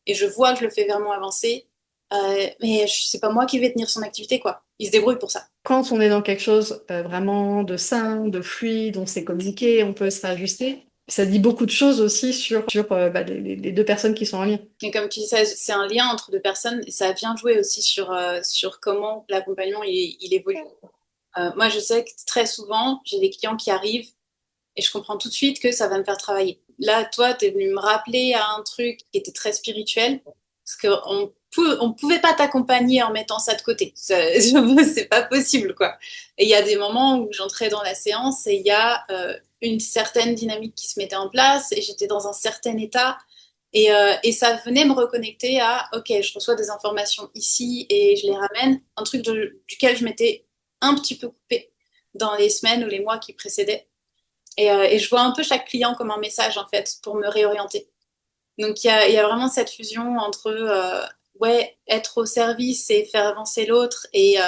et je vois que je le fais vraiment avancer. Mais c'est pas moi qui vais tenir son activité, quoi. Il se débrouille pour ça. Quand on est dans quelque chose vraiment de sain, de fluide, on sait communiquer, on peut se réajuster. Ça dit beaucoup de choses aussi sur bah, les deux personnes qui sont en lien. Et comme tu dis, c'est un lien entre deux personnes et ça vient jouer aussi sur comment l'accompagnement il évolue. Moi, je sais que très souvent, j'ai des clients qui arrivent et je comprends tout de suite que ça va me faire travailler. Là, toi, tu es venu me rappeler à un truc qui était très spirituel, parce on pouvait pas t'accompagner en mettant ça de côté. C'est pas possible, quoi. Et il y a des moments où j'entrais dans la séance et il y a une certaine dynamique qui se mettait en place et j'étais dans un certain état. Et ça venait me reconnecter à, ok, je reçois des informations ici et je les ramène, un truc duquel je m'étais un petit peu coupée dans les semaines ou les mois qui précédaient. Et je vois un peu chaque client comme un message, en fait, pour me réorienter. Donc, il y a vraiment cette fusion entre, ouais, être au service et faire avancer l'autre et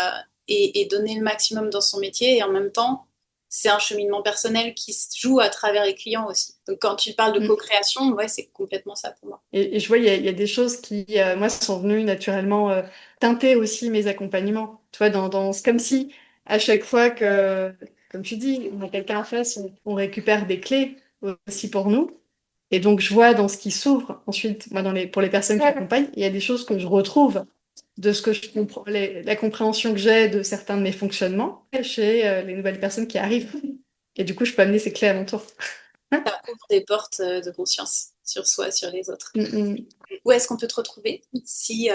donner le maximum dans son métier. Et en même temps, c'est un cheminement personnel qui se joue à travers les clients aussi. Donc, quand tu parles de Mm. co-création, ouais, c'est complètement ça pour moi. Et je vois, il y a des choses qui, moi, sont venues naturellement teinter aussi mes accompagnements. Tu vois, c'est comme si à chaque fois comme tu dis, on a quelqu'un en face, on récupère des clés aussi pour nous. Et donc, je vois dans ce qui s'ouvre ensuite, moi, pour les personnes qui accompagnent, il y a des choses que je retrouve de ce que je comprends, la compréhension que j'ai de certains de mes fonctionnements chez les nouvelles personnes qui arrivent. Et du coup, je peux amener ces clés à mon tour. Ça ouvre des portes de conscience sur soi, sur les autres. Mm, mm. Où est-ce qu'on peut te retrouver si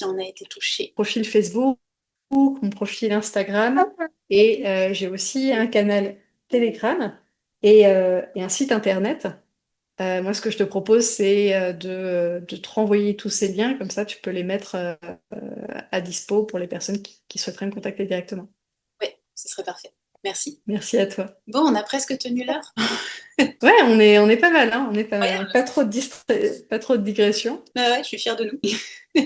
on a été touché? Profil Facebook, mon profil Instagram et j'ai aussi un canal Telegram et un site internet. Moi, ce que je te propose, c'est de te renvoyer tous ces liens, comme ça tu peux les mettre à dispo pour les personnes qui souhaiteraient me contacter directement. Oui, ce serait parfait. Merci. Merci à toi. Bon, on a presque tenu l'heure. Ouais, on est pas mal, hein, on est pas mal. Incroyable. Pas trop de pas trop de digression. Ouais, je suis fière de nous.